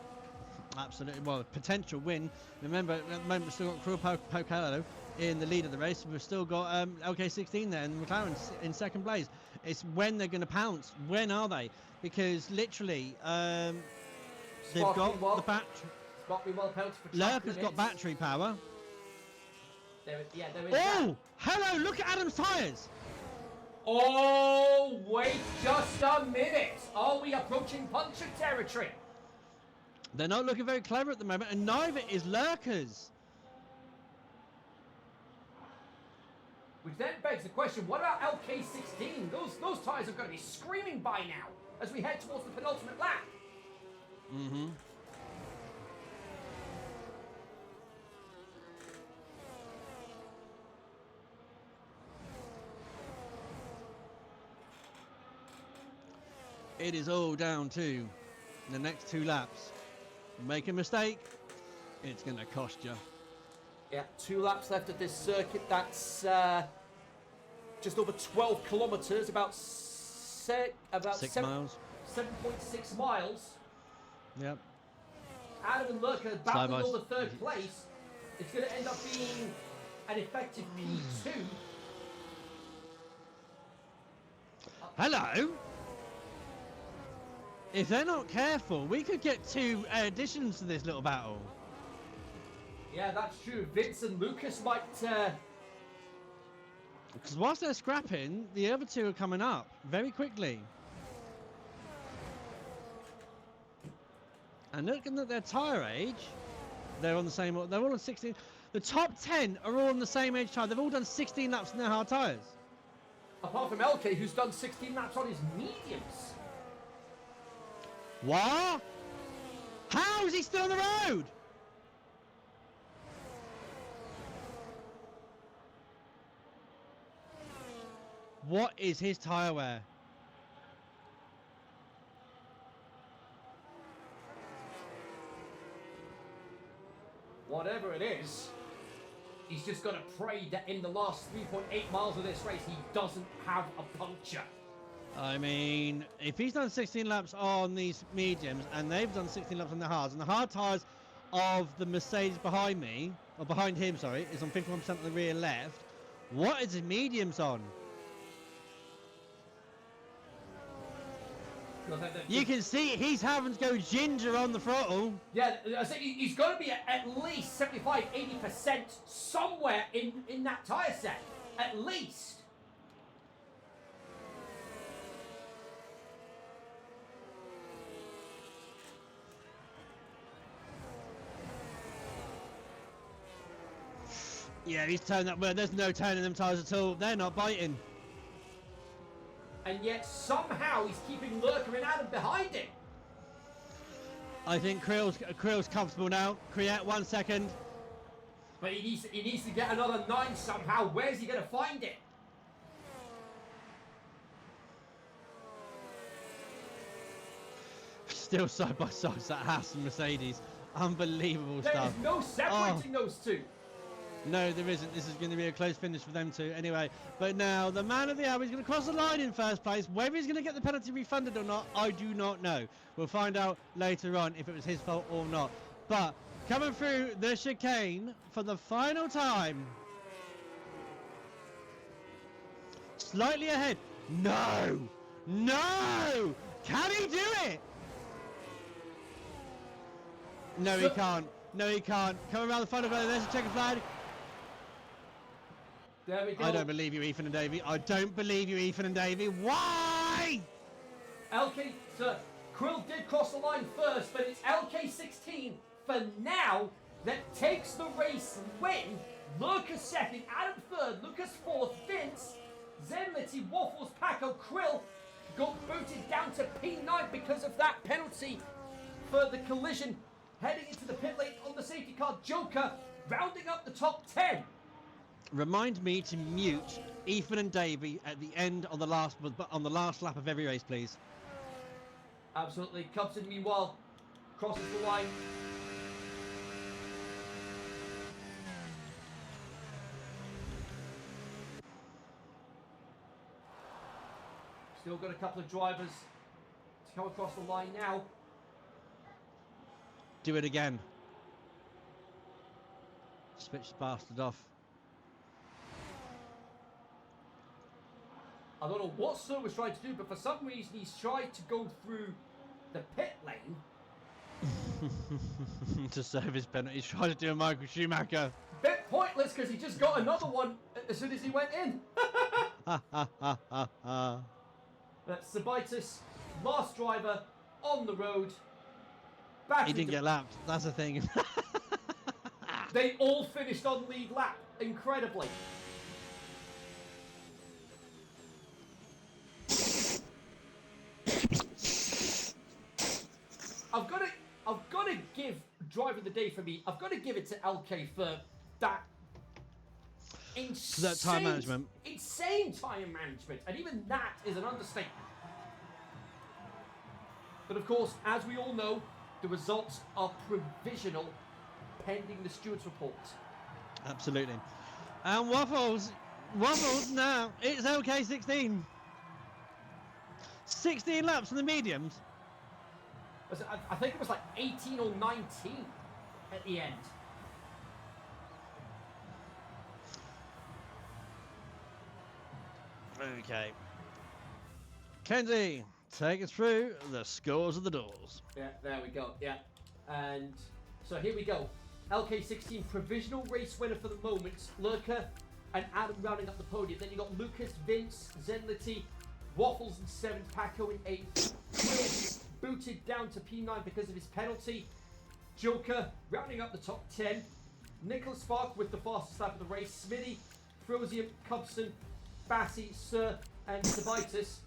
Absolutely, well, potential win. Remember, at the moment we've still got Cruel Pocalo in the lead of the race. We've still got LK16 there and McLaren in second place. It's when they're going to pounce. When are they? Because literally, they've got the battery. Lurker's got battery power. There is Oh, that. hello, look at Adam's tyres. Oh, wait just a minute. Are we approaching puncture territory? They're not looking very clever at the moment, and neither is Lurker's. Which then begs the question, what about LK16? Those tyres are going to be screaming by now as we head towards the penultimate lap. Mm-hmm. It is all down to the next 2 laps. Make a mistake, it's going to cost you. Yeah, 2 laps left of this circuit. That's just over 12 kilometres, about 6 miles. 7.6 miles. Yep. Adam and Lurker battling over third place. It's going to end up being an effective P2. Hello. If they're not careful, we could get 2 additions to this little battle. Yeah, that's true. Vince and Lucas might... Because whilst they're scrapping, the other 2 are coming up very quickly. And looking at their tyre age, they're on the same... They're all on 16... The top 10 are all on the same age tyre. They've all done 16 laps in their hard tyres. Apart from LK, who's done 16 laps on his mediums. What? How is he still on the road? What is his tyre wear? Whatever it is, he's just got to pray that in the last 3.8 miles of this race, he doesn't have a puncture. I mean, if he's done 16 laps on these mediums and they've done 16 laps on the hards, and the hard tyres of the Mercedes behind me, or behind him, sorry, is on 51% of the rear left, what is his mediums on? You can see he's having to go ginger on the throttle. Yeah, he's got to be at least 75-80% somewhere in that tyre set. At least. Yeah, he's turned that. Well, there's no turning them tyres at all. They're not biting. And yet somehow he's keeping Lurker and Adam behind him. I think Krill's comfortable now. Create 1 second. But he needs to get another 9 somehow. Where's he going to find it? Still side by side, that Haas and Mercedes. Unbelievable stuff. There's no separating those two. No, there isn't. This is going to be a close finish for them two. Anyway, but now the man of the hour is going to cross the line in first place. Whether he's going to get the penalty refunded or not, I do not know. We'll find out later on if it was his fault or not. But coming through the chicane for the final time. Slightly ahead. No! No! Can he do it? No, he can't. No, he can't. Coming around the front of it, there's a checkered flag. There we go. I don't believe you, Ethan and Davey. I don't believe you, Ethan and Davey. Why? LK, so Krill did cross the line first, but it's LK16 for now that takes the race win. Lucas second, Adam third, Lucas fourth, Vince, Zenlity, Waffles, Paco, Krill got booted down to P9 because of that penalty for the collision. Heading into the pit lane on the safety car, Joker rounding up the top 10. Remind me to mute Ethan and Davey at the end of the last lap of every race, please. Absolutely. Cubson, meanwhile, crosses the line. Still got a couple of drivers to come across the line now. Do it again. Switch the bastard off. I don't know what Sir was trying to do, but for some reason he's tried to go through the pit lane. To serve his penalty. He's trying to do a Michael Schumacher. Bit pointless because he just got another one as soon as he went in. That's Sabitis, last driver on the road. Back He didn't get lapped. That's the thing. They all finished on lead lap, incredibly. I've got to give driver of the day for me. I've got to give it to LK for that insane, that time management. Insane time management, and even that is an understatement. But of course, as we all know, the results are provisional, pending the stewards' report. Absolutely. And Waffles now. It's LK16. 16 laps on the mediums. I think it was like 18 or 19 at the end. Okay. Kenzie, take us through the scores of the doors. Yeah, there we go. Yeah. And so here we go. LK16 provisional race winner for the moment. Lurker and Adam rounding up the podium. Then you got Lucas, Vince, Zenlity, Waffles in 7th, Paco in 8th. Will booted down to P9 because of his penalty. Joker rounding up the top 10. Nicholas Spark with the fastest lap of the race. Smitty, Frosium, Cubson, Bassi, Sir, and Sabitis.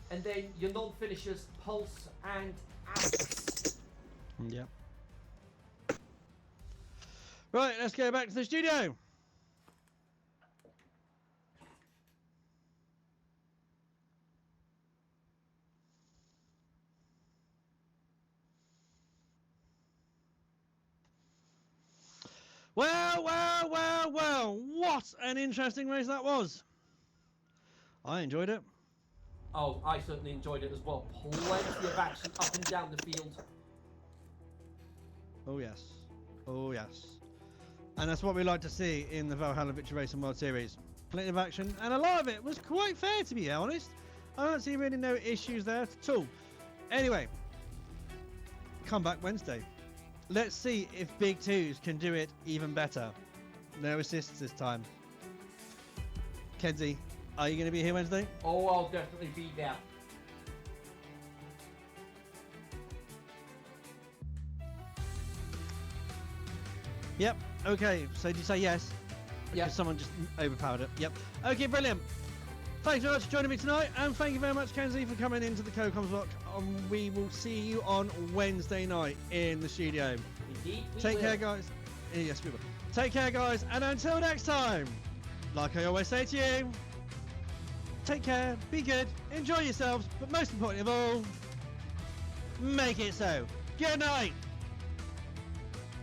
And then your non-finishers, Pulse and Alex. Yeah. Right, let's go back to the studio. Well, what an interesting race that was. I enjoyed it. Oh, I certainly enjoyed it as well. Plenty of action up and down the field. Oh yes. Oh yes. And that's what we like to see in the Valhalla Victory Racing World Series. Plenty of action, and a lot of it was quite fair, to be honest. I don't see really no issues there at all. Anyway, come back Wednesday. Let's see if Big Twos can do it even better. No assists this time. Kenzie, are you going to be here Wednesday? Oh, I'll definitely be there. Yep. Okay. So did you say yes? Yeah. Because someone just overpowered it. Yep. Okay, brilliant. Thanks very much for joining me tonight, and thank you very much, Kenzie, for coming into the Co-Coms block. We will see you on Wednesday night in the studio. Indeed, Take care, guys. Yes, we will. Take care, guys, and until next time, like I always say to you, take care, be good, enjoy yourselves, but most importantly of all, make it so. Good night.